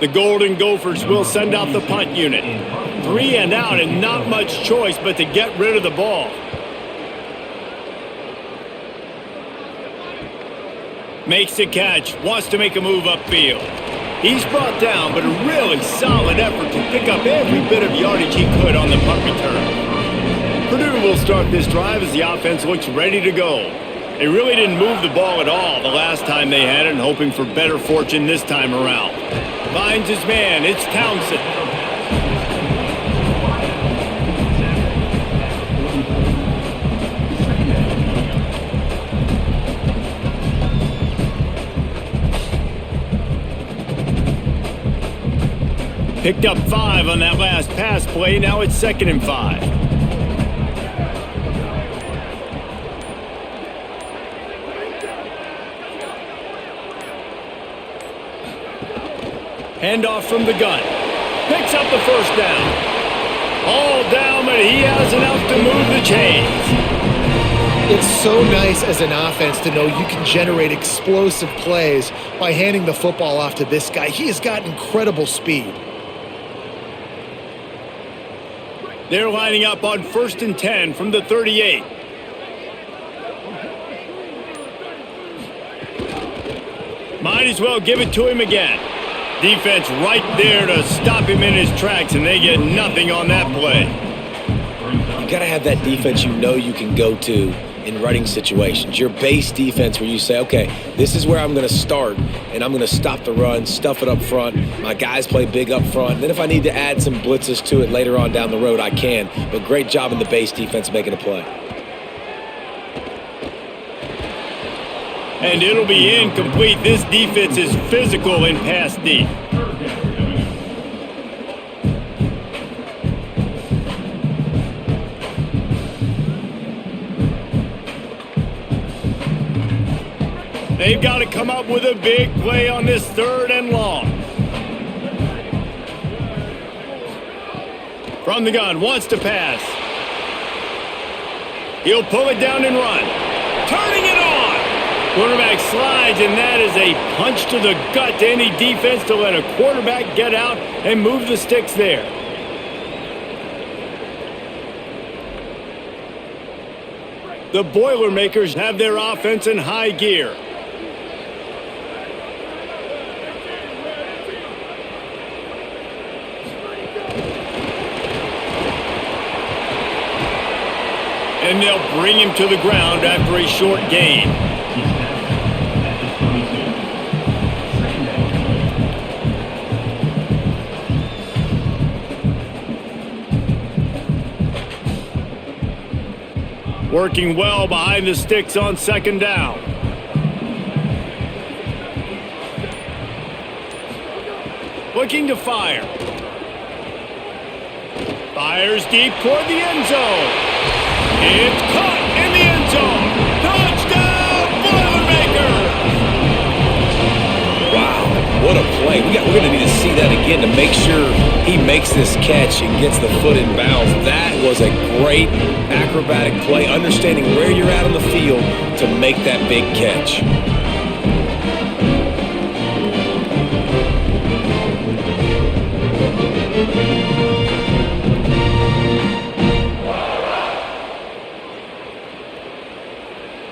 The Golden Gophers will send out the punt unit. 3 and out, and not much choice but to get rid of the ball. Makes the catch, wants to make a move upfield. He's brought down, but a really solid effort to pick up every bit of yardage he could on the punt return. Purdue will start this drive as the offense looks ready to go. They really didn't move the ball at all the last time they had it, and hoping for better fortune this time around. Finds his man, it's Townsend. Picked up 5 on that last pass play. Now it's 2nd and 5. Handoff from the gun. Picks up the first down. All down, but he has enough to move the chains. It's so nice as an offense to know you can generate explosive plays by handing the football off to this guy. He has got incredible speed. They're lining up on 1st and 10 from the 38. Might as well give it to him again. Defense right there to stop him in his tracks, and they get nothing on that play. You got to have that defense you know you can go to in running situations. Your base defense where you say, okay, this is where I'm going to start, and I'm going to stop the run, stuff it up front. My guys play big up front. Then if I need to add some blitzes to it later on down the road, I can. But great job in the base defense making a play. And it'll be incomplete. This defense is physical in pass deep. They've got to come up with a big play on this 3rd and long. From the gun, wants to pass. He'll pull it down and run. Turning it on! Quarterback slides, and that is a punch to the gut to any defense to let a quarterback get out and move the sticks there. The Boilermakers have their offense in high gear. And they'll bring him to the ground after a short gain. Working well behind the sticks on 2nd down. Looking to fire. Fires deep toward the end zone. It's caught in the end zone. Touchdown, Boilermakers! Wow, what a play. We're going to need to see that again to make sure he makes this catch and gets the foot in bounds. That was a great acrobatic play, understanding where you're at on the field to make that big catch.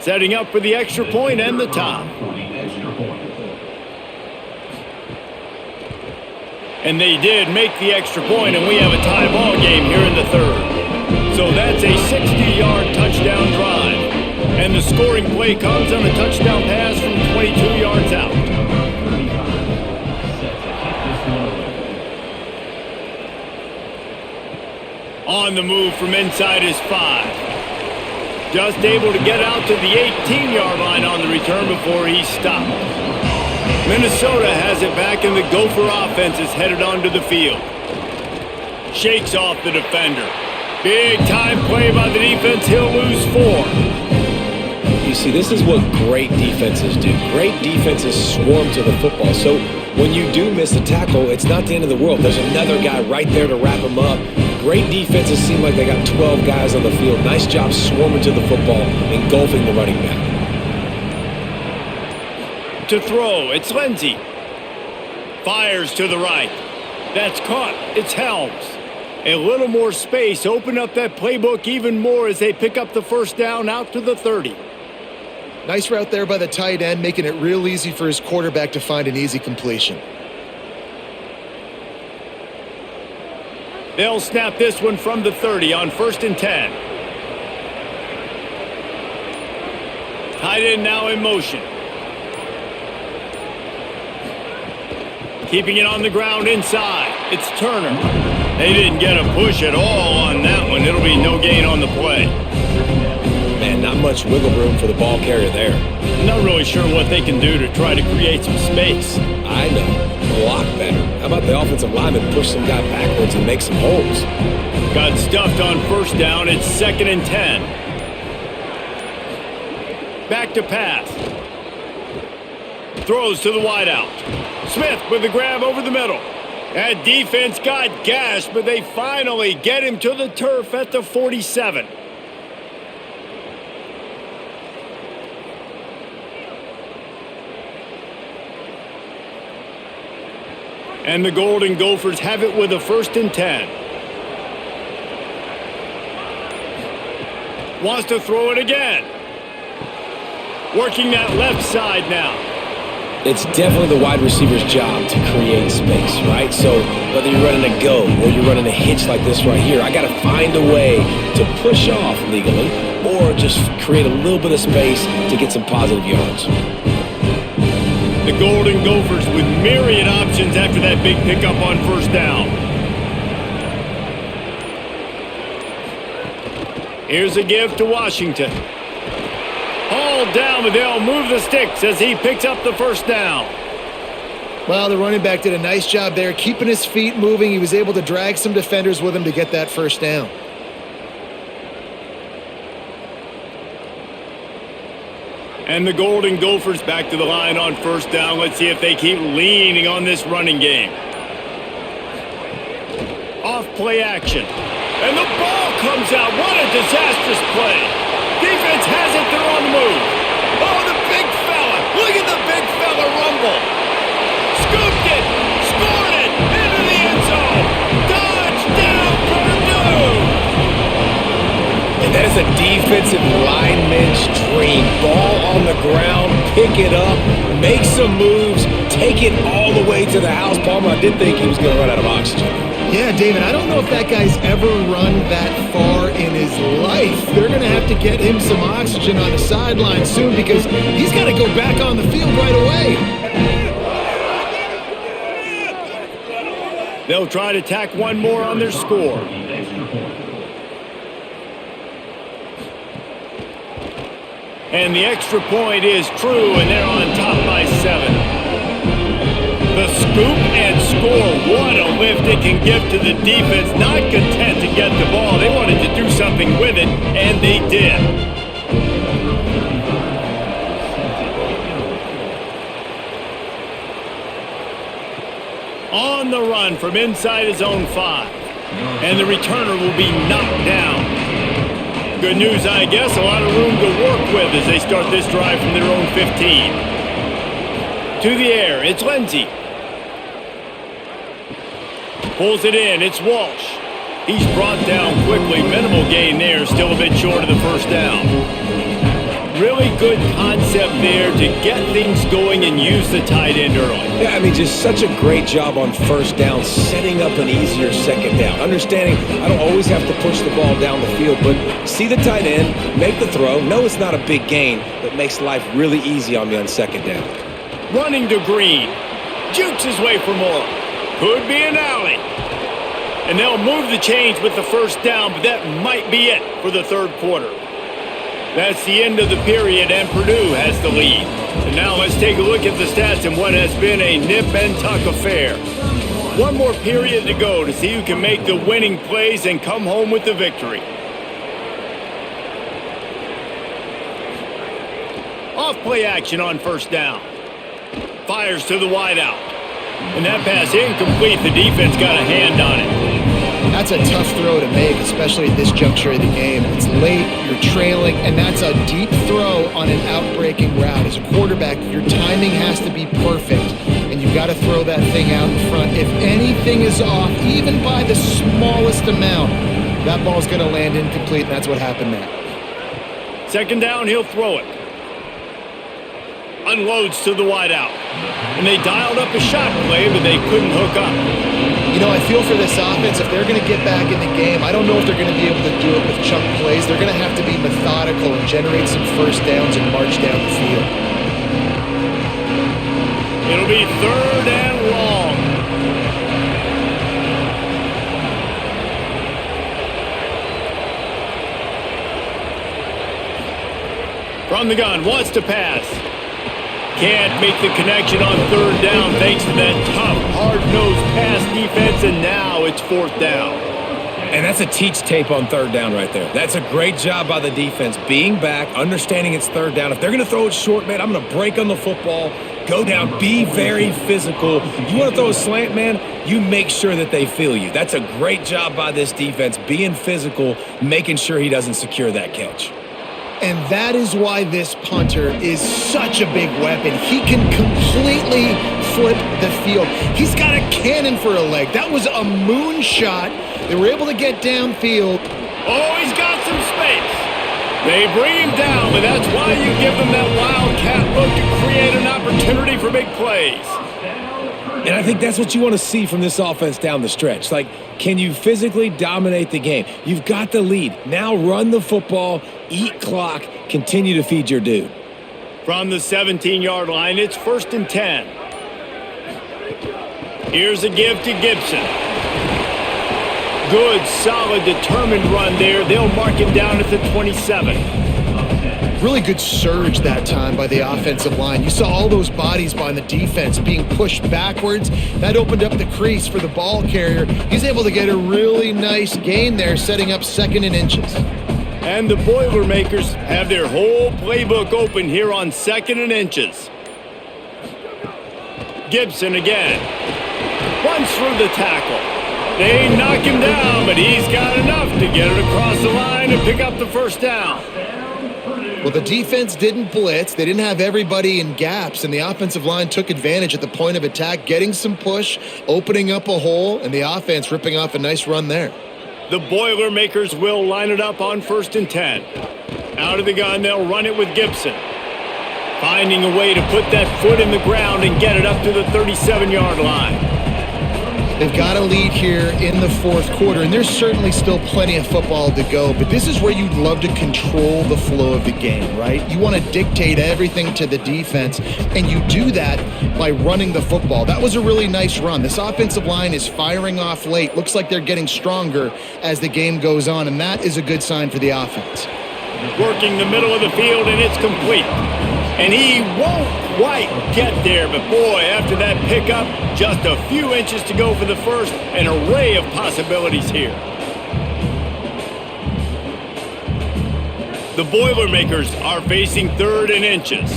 Setting up for the extra point and the top. And they did make the extra point, and we have a tie ball game here in the 3rd. So that's a 60-yard touchdown drive. And the scoring play comes on a touchdown pass from 22 yards out. On the move from inside his 5. Just able to get out to the 18-yard line on the return before he stopped. Minnesota has it back, and the Gopher offense is headed onto the field. Shakes off the defender. Big time play by the defense. He'll lose 4. You see, this is what great defenses do. Great defenses swarm to the football. So when you do miss a tackle, it's not the end of the world. There's another guy right there to wrap him up. Great defenses seem like they got 12 guys on the field. Nice job swarming to the football, engulfing the running back. To throw, it's Lindsey. Fires to the right. That's caught. It's Helms. A little more space. Open up that playbook even more as they pick up the first down out to the 30. Nice route there by the tight end, making it real easy for his quarterback to find an easy completion. They'll snap this one from the 30 on 1st and 10. Tight end now in motion. Keeping it on the ground inside. It's Turner. They didn't get a push at all on that one. It'll be no gain on the play. Man, not much wiggle room for the ball carrier there. Not really sure what they can do to try to create some space. I know. Block better. How about the offensive lineman push some guy backwards and make some holes? Got stuffed on 1st down. It's 2nd and 10. Back to pass. Throws to the wideout. Smith with the grab over the middle. That defense got gashed, but they finally get him to the turf at the 47. And the Golden Gophers have it with a 1st and 10. Wants to throw it again. Working that left side now. It's definitely the wide receiver's job to create space, right? So whether you're running a go or you're running a hitch like this right here, I got to find a way to push off legally or just create a little bit of space to get some positive yards. The Golden Gophers with myriad options after that big pickup on 1st down. Here's a give to Washington. Hauled down, but they'll move the sticks as he picks up the 1st down. Well, the running back did a nice job there, keeping his feet moving. He was able to drag some defenders with him to get that 1st down. And the Golden Gophers back to the line on 1st down. Let's see if they keep leaning on this running game. Off play action. And the ball comes out. What a disastrous play. Defense has it. They're on the move. Oh, the big fella. Look at the big fella rumble. Scooped it. Scored it. Into the end zone. Touchdown, Purdue. And that is a defensive lineman's dream. Ball on the ground, pick it up, make some moves, take it all the way to the house. Palmer, I did think he was going to run out of oxygen. Yeah, David, I don't know if that guy's ever run that far in his life. They're going to have to get him some oxygen on the sideline soon because he's got to go back on the field right away. They'll try to tack one more on their score. And the extra point is true, and they're on top by 7. The scoop and score. What a lift it can give to the defense. Not content to get the ball. They wanted to do something with it, and they did. On the run from inside his own 5. And the returner will be knocked down. Good news, I guess. A lot of room to work with as they start this drive from their own 15. To the air, it's Lindsey. Pulls it in, it's Walsh. He's brought down quickly. Minimal gain there, still a bit short of the 1st down. Really good concept there to get things going and use the tight end early. Yeah, I mean, just such a great job on 1st down, setting up an easier 2nd down. Understanding I don't always have to push the ball down the field, but see the tight end, make the throw. No, it's not a big gain, but makes life really easy on me on 2nd down. Running to Green. Jukes his way for more. Could be an alley. And they'll move the chains with the 1st down, but that might be it for the 3rd quarter. That's the end of the period, and Purdue has the lead. And now let's take a look at the stats in what has been a nip-and-tuck affair. One more period to go to see who can make the winning plays and come home with the victory. Off play action on 1st down. Fires to the wideout. And that pass incomplete. The defense got a hand on it. That's a tough throw to make, especially at this juncture of the game. It's late, you're trailing, and that's a deep throw on an outbreaking route. As a quarterback, your timing has to be perfect, and you've got to throw that thing out in front. If anything is off, even by the smallest amount, that ball's going to land incomplete, and that's what happened there. 2nd down, he'll throw it. Unloads to the wideout. And they dialed up a shot play, but they couldn't hook up. You know, I feel for this offense, if they're going to get back in the game, I don't know if they're going to be able to do it with chunk plays. They're going to have to be methodical and generate some first downs and march down the field. It'll be 3rd and long. From the gun, wants to pass. Can't make the connection on 3rd down thanks to that tough, hard-nosed pass defense, and now it's 4th down. And that's a teach tape on 3rd down right there. That's a great job by the defense, being back, understanding it's 3rd down. If they're going to throw it short, man, I'm going to break on the football, go down, be very physical. You want to throw a slant, man, you make sure that they feel you. That's a great job by this defense, being physical, making sure he doesn't secure that catch. And that is why this punter is such a big weapon. He can completely flip the field. He's got a cannon for a leg. That was a moonshot. They were able to get downfield. Oh, he's got some space. They bring him down, but that's why you give them that wildcat look to create an opportunity for big plays. And I think that's what you want to see from this offense down the stretch. Like, can you physically dominate the game? You've got the lead. Now run the football, eat clock, continue to feed your dude. From the 17-yard line, it's 1st and 10. Here's a give to Gibson. Good, solid, determined run there. They'll mark him down at the 27. Really good surge that time by the offensive line. You saw all those bodies behind the defense being pushed backwards. That opened up the crease for the ball carrier. He's able to get a really nice gain there, setting up 2nd and inches. And the Boilermakers have their whole playbook open here on 2nd and inches. Gibson again. Runs through the tackle. They knock him down, but he's got enough to get it across the line and pick up the 1st down. Well, the defense didn't blitz. They didn't have everybody in gaps, and the offensive line took advantage at the point of attack, getting some push, opening up a hole, and the offense ripping off a nice run there. The Boilermakers will line it up on 1st and 10. Out of the gun, they'll run it with Gibson. Finding a way to put that foot in the ground and get it up to the 37-yard line. They've got a lead here in the 4th quarter, and there's certainly still plenty of football to go, but this is where you'd love to control the flow of the game, right? You want to dictate everything to the defense, and you do that by running the football. That was a really nice run. This offensive line is firing off late. Looks like they're getting stronger as the game goes on, and that is a good sign for the offense. Working the middle of the field, and it's complete. And he won't quite get there, but boy, after that pickup, just a few inches to go for the first, an array of possibilities here. The Boilermakers are facing 3rd and inches.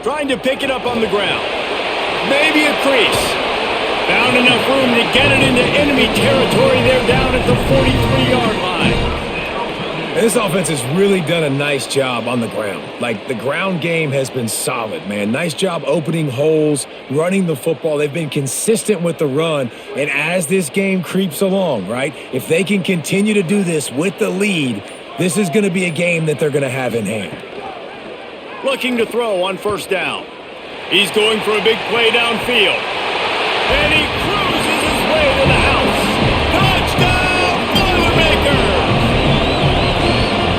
Trying to pick it up on the ground. Maybe a crease. Found enough room to get it into enemy territory. They're down at the 43-yard line. And this offense has really done a nice job on the ground. Like, the ground game has been solid, man. Nice job opening holes, running the football. They've been consistent with the run. And as this game creeps along, right, if they can continue to do this with the lead, this is going to be a game that they're going to have in hand. Looking to throw on 1st down. He's going for a big play downfield. And he cruises his way to the house. Touchdown, Boilermakers!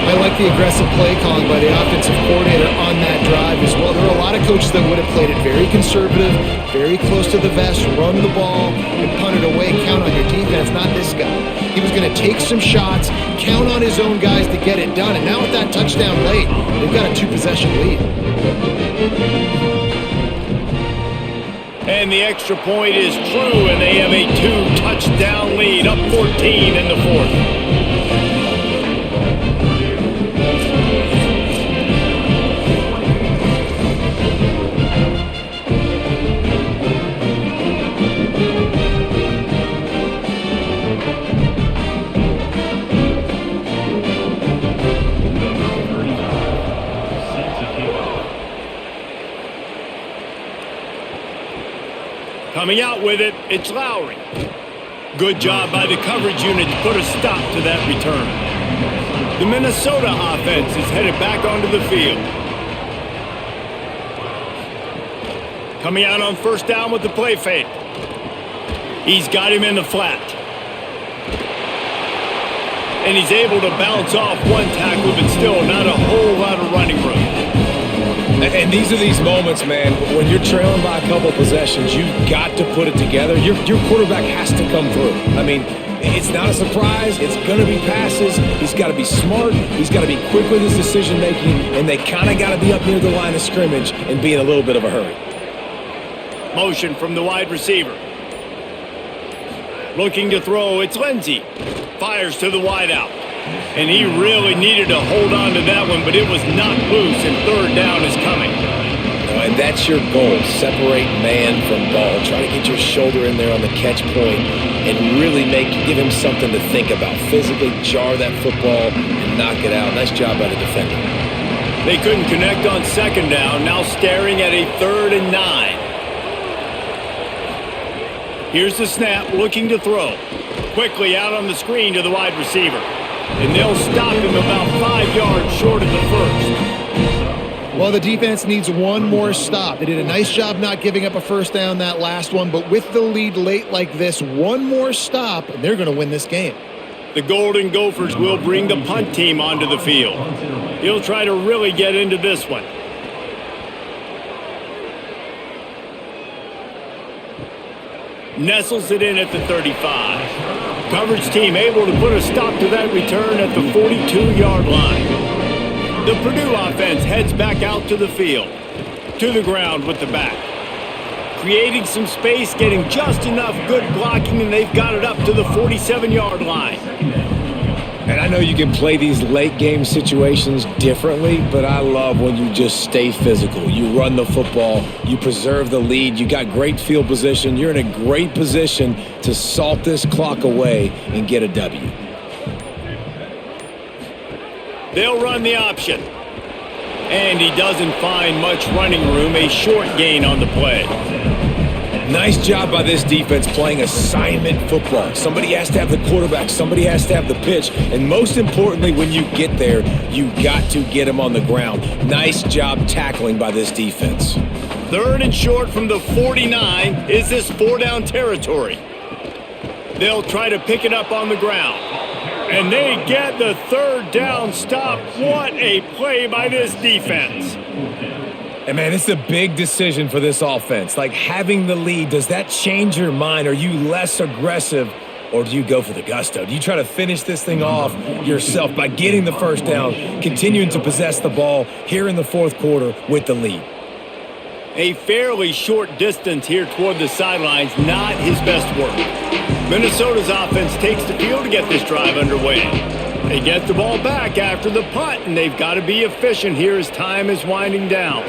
I like the aggressive play calling by the offensive coordinator on that drive as well. There are a lot of coaches that would have played it very conservative, very close to the vest, run the ball, and punt it away, count on your defense, not this guy. He was going to take some shots, count on his own guys to get it done, and now with that touchdown late, they've got a 2-possession lead. And the extra point is true, and they have a 2-touchdown lead, up 14 in the 4th. Coming out with it, it's Lowry. Good job by the coverage unit to put a stop to that return. The Minnesota offense is headed back onto the field. Coming out on first down with the play fake. He's got him in the flat. And he's able to bounce off one tackle, but still not a whole lot of running room. And these are these moments, man, when you're trailing by a couple possessions, you've got to put it together. Your quarterback has to come through. I mean, it's not a surprise. It's going to be passes. He's got to be smart. He's got to be quick with his decision-making, and they kind of got to be up near the line of scrimmage and be in a little bit of a hurry. Motion from the wide receiver. Looking to throw, it's Lindsey. Fires to the wideout. And he really needed to hold on to that one, but it was knocked loose, and third down is coming. And that's your goal. Separate man from ball. Try to get your shoulder in there on the catch point and really give him something to think about. Physically jar that football and knock it out. Nice job by the defender. They couldn't connect on second down, now staring at a 3rd and 9. Here's the snap, looking to throw. Quickly out on the screen to the wide receiver. And they'll stop him about 5 yards short of the first. Well, the defense needs one more stop. They did a nice job not giving up a first down that last one, but with the lead late like this, one more stop, and they're going to win this game. The Golden Gophers will bring the punt team onto the field. He'll try to really get into this one. Nestles it in at the 35. Coverage team able to put a stop to that return at the 42-yard line. The Purdue offense heads back out to the field. To the ground with the back. Creating some space, getting just enough good blocking, and they've got it up to the 47-yard line. And I know you can play these late game situations differently, but I love when you just stay physical. You run the football, you preserve the lead, you got great field position, you're in a great position to salt this clock away and get a W. They'll run the option. And he doesn't find much running room, a short gain on the play. Nice job by this defense playing assignment football. Somebody has to have the quarterback, somebody has to have the pitch, and most importantly, when you get there, you got to get him on the ground. Nice job tackling by this defense. 3rd and short from the 49. Is this 4-down territory? They'll try to pick it up on the ground. And they get the 3rd down stop. What a play by this defense. And, man, it's a big decision for this offense. Like, having the lead, does that change your mind? Are you less aggressive, or do you go for the gusto? Do you try to finish this thing off yourself by getting the first down, continuing to possess the ball here in the 4th quarter with the lead? A fairly short distance here toward the sidelines, not his best work. Minnesota's offense takes the field to get this drive underway. They get the ball back after the punt, and they've got to be efficient here as time is winding down.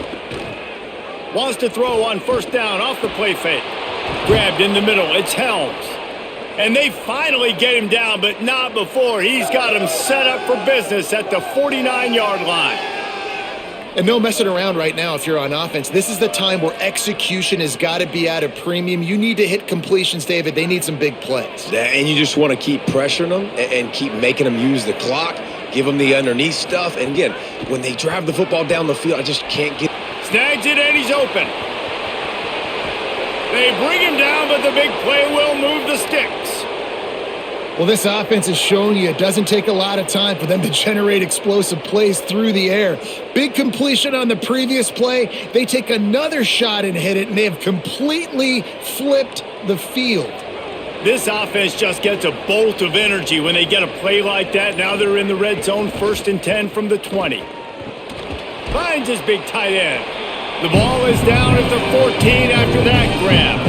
Wants to throw on first down off the play fake. Grabbed in the middle. It's Helms. And they finally get him down, but not before. He's got him set up for business at the 49-yard line. And no messing around right now if you're on offense. This is the time where execution has got to be at a premium. You need to hit completions, David. They need some big plays. And you just want to keep pressuring them and keep making them use the clock, give them the underneath stuff. And again, when they drive the football down the field, I just can't get... Snags it and he's open. They bring him down, but the big play will move the sticks. Well, this offense has shown you it doesn't take a lot of time for them to generate explosive plays through the air. Big completion on the previous play. They take another shot and hit it, and they have completely flipped the field. This offense just gets a bolt of energy when they get a play like that. Now they're in the red zone, 1st and 10 from the 20. Finds his big tight end. The ball is down at the 14 after that grab.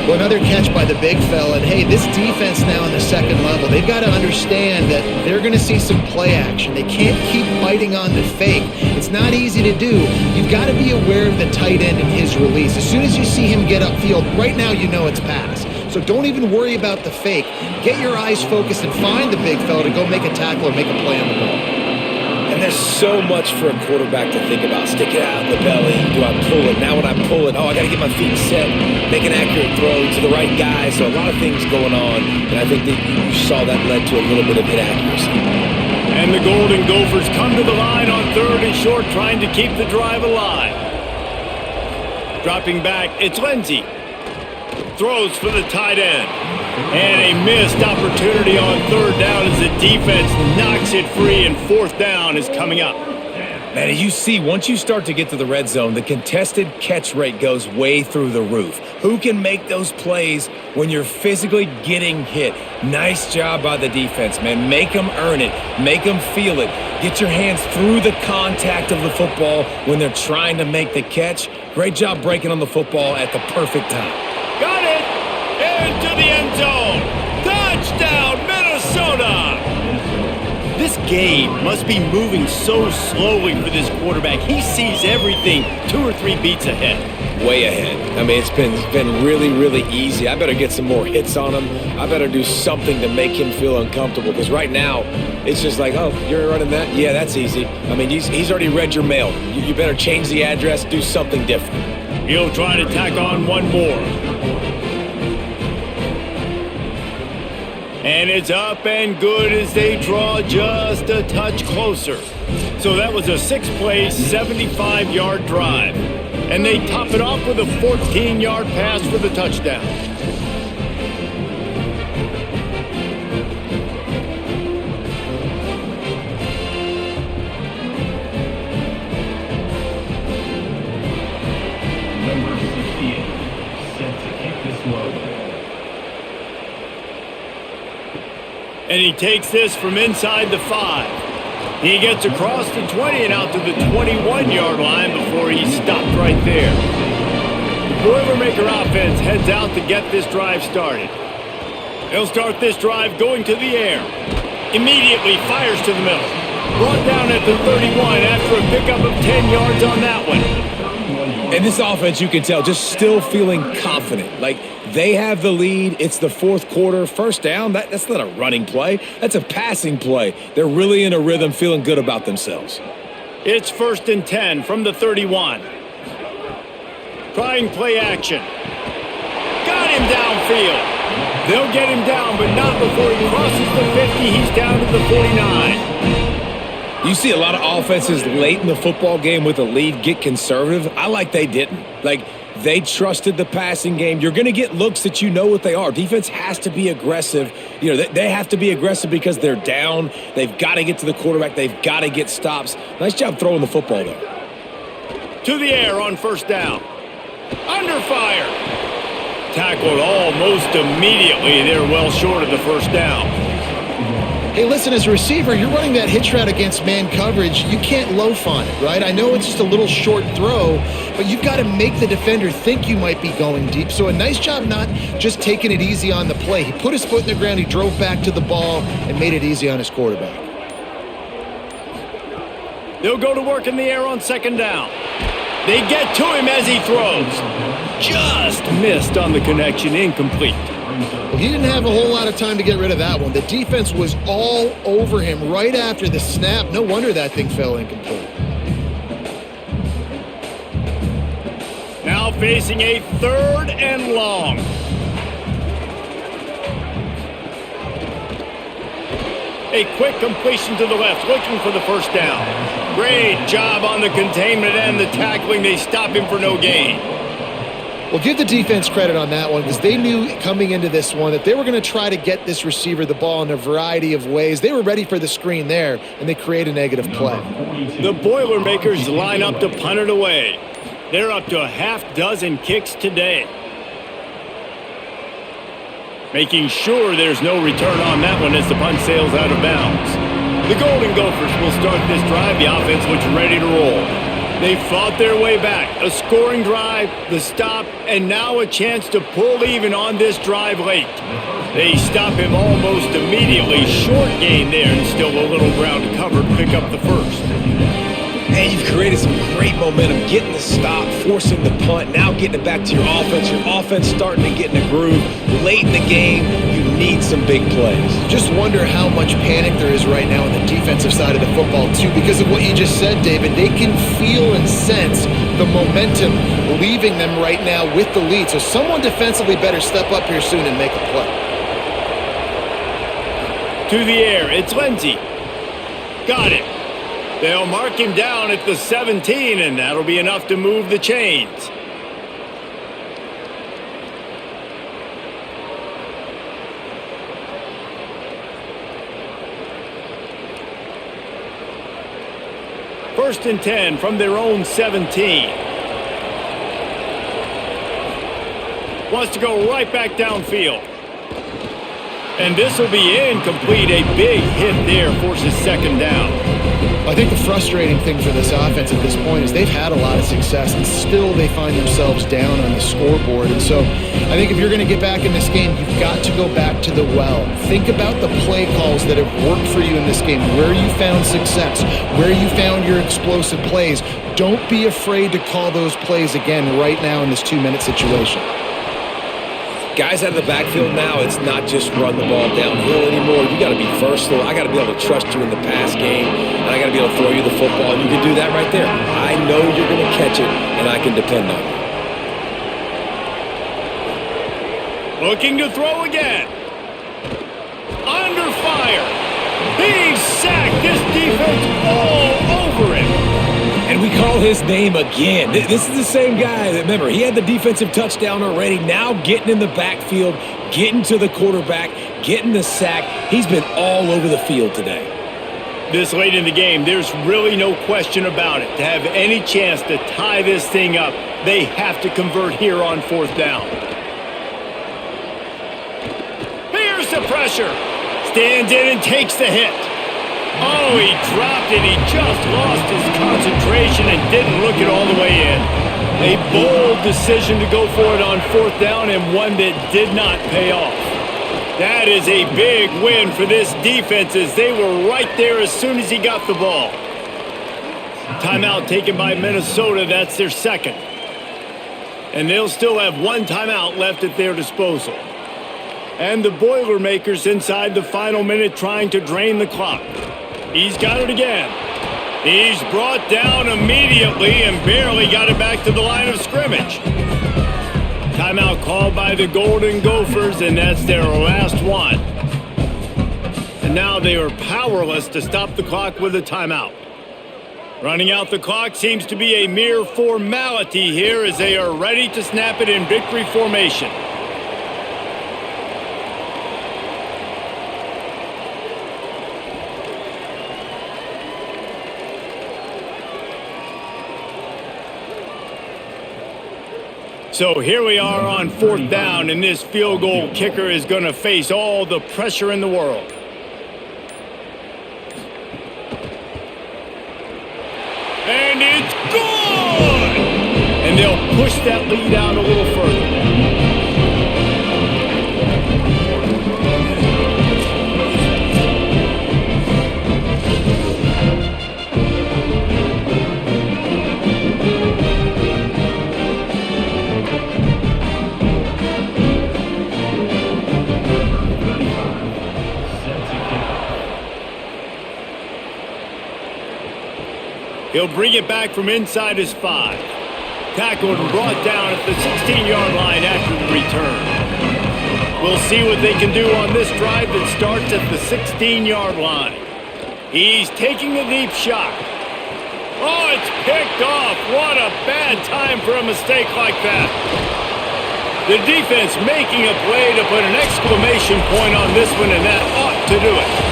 Well, another catch by the big fella. And, hey, this defense now on the 2nd level, they've got to understand that they're going to see some play action. They can't keep biting on the fake. It's not easy to do. You've got to be aware of the tight end and his release. As soon as you see him get upfield, right now you know it's pass. So don't even worry about the fake. Get your eyes focused and find the big fella to go make a tackle or make a play on the ball. And there's so much for a quarterback to think about. Stick it out in the belly. Do I pull it? Now when I pull it, I got to get my feet set, make an accurate throw to the right guy. So a lot of things going on. And I think that you saw that led to a little bit of inaccuracy. And the Golden Gophers come to the line on 3rd and short, trying to keep the drive alive. Dropping back, it's Lindsey. Throws for the tight end. And a missed opportunity on 3rd down as the defense knocks it free, and 4th down is coming up. Man, you see, once you start to get to the red zone, the contested catch rate goes way through the roof. Who can make those plays when you're physically getting hit? Nice job by the defense, man. Make them earn it. Make them feel it. Get your hands through the contact of the football when they're trying to make the catch. Great job breaking on the football at the perfect time. Got it! Into the end zone! Touchdown, Minnesota! This game must be moving so slowly for this quarterback. He sees everything 2 or 3 beats ahead. Way ahead. I mean, it's been really, really easy. I better get some more hits on him. I better do something to make him feel uncomfortable, because right now it's just like, oh, you're running that? Yeah, that's easy. I mean, he's already read your mail. You better change the address, do something different. He'll try to tack on one more. And it's up and good as they draw just a touch closer. So that was a 6-play, 75-yard drive. And they top it off with a 14-yard pass for the touchdown. Number 68, set to kick this one. And he takes this from inside the 5. He gets across the 20 and out to the 21-yard line before he's stopped right there. The Boilermaker offense heads out to get this drive started. They'll start this drive going to the air. Immediately fires to the middle. Brought down at the 31 after a pickup of 10 yards on that one. And this offense, you can tell, just still feeling confident. Like, they have the lead. It's the 4th quarter. 1st down, that's not a running play. That's a passing play. They're really in a rhythm, feeling good about themselves. It's 1st and 10 from the 31. Trying play action. Got him downfield. They'll get him down, but not before he crosses the 50. He's down to the 49. You see a lot of offenses late in the football game with a lead get conservative. I like they didn't. Like, they trusted the passing game. You're going to get looks that you know what they are. Defense has to be aggressive. You know, they have to be aggressive because they're down. They've got to get to the quarterback. They've got to get stops. Nice job throwing the football there. To the air on 1st down. Under fire. Tackled almost immediately. They're well short of the 1st down. Hey, listen, as a receiver, you're running that hitch route against man coverage. You can't loaf on it, right? I know it's just a little short throw, but you've got to make the defender think you might be going deep. So a nice job not just taking it easy on the play. He put his foot in the ground, he drove back to the ball, and made it easy on his quarterback. They'll go to work in the air on 2nd down. They get to him as he throws. Just missed on the connection, incomplete. Well, he didn't have a whole lot of time to get rid of that one. The defense was all over him right after the snap. No wonder that thing fell incomplete. Now facing a 3rd and long. A quick completion to the left, looking for the 1st down. Great job on the containment and the tackling. They stop him for no gain. Well, give the defense credit on that one, because they knew coming into this one that they were going to try to get this receiver the ball in a variety of ways. They were ready for the screen there, and they create a negative play. The Boilermakers line up to punt it away. They're up to a half-dozen kicks today. Making sure there's no return on that one as the punt sails out of bounds. The Golden Gophers will start this drive. The offense looks ready to roll. They fought their way back. A scoring drive, the stop, and now a chance to pull even on this drive late. They stop him almost immediately. Short gain there, and still a little ground to cover to pick up the 1st. And you've created some great momentum, getting the stop, forcing the punt, now getting it back to your offense. Your offense starting to get in a groove. Late in the game, you need some big plays. Just wonder how much panic there is right now on the defensive side of the football, too, because of what you just said, David. They can feel and sense the momentum leaving them right now with the lead. So someone defensively better step up here soon and make a play. To the air, it's Lindsey. Got it. They'll mark him down at the 17, and that'll be enough to move the chains. First and 10 from their own 17. Wants to go right back downfield. And this will be incomplete. A big hit there forces second down. I think the frustrating thing for this offense at this point is they've had a lot of success, and still they find themselves down on the scoreboard. And so I think if you're going to get back in this game, you've got to go back to the well. Think about the play calls that have worked for you in this game, where you found success, where you found your explosive plays. Don't be afraid to call those plays again right now in this 2-minute situation. Guys out of the backfield now, it's not just run the ball downhill anymore. You got to be versatile. I got to be able to trust you in the pass game, and I got to be able to throw you the football, and you can do that right there. I know you're going to catch it, and I can depend on you. Looking to throw again. Under fire. Big sack. This defense all over him. And we call his name again. This is the same guy that, remember, he had the defensive touchdown already. Now getting in the backfield, getting to the quarterback, getting the sack. He's been all over the field today. This late in the game, there's really no question about it. To have any chance to tie this thing up, they have to convert here on 4th down. Here's the pressure. Stands in and takes the hit. Oh, he dropped it. He just lost his concentration and didn't look it all the way in. A bold decision to go for it on 4th down, and one that did not pay off. That is a big win for this defense, as they were right there as soon as he got the ball. Timeout taken by Minnesota. That's their second. And they'll still have one timeout left at their disposal. And the Boilermakers inside the final minute trying to drain the clock. He's got it again. He's brought down immediately and barely got it back to the line of scrimmage. Timeout called by the Golden Gophers, and that's their last one. And now they are powerless to stop the clock with a timeout. Running out the clock seems to be a mere formality here, as they are ready to snap it in victory formation. So here we are on 4th down, and this field goal kicker is going to face all the pressure in the world. And it's good! And they'll push that lead out a little further. He'll bring it back from inside his 5. Tackled and brought down at the 16-yard line after the return. We'll see what they can do on this drive that starts at the 16-yard line. He's taking a deep shot. Oh, it's picked off. What a bad time for a mistake like that. The defense making a play to put an exclamation point on this one, and that ought to do it.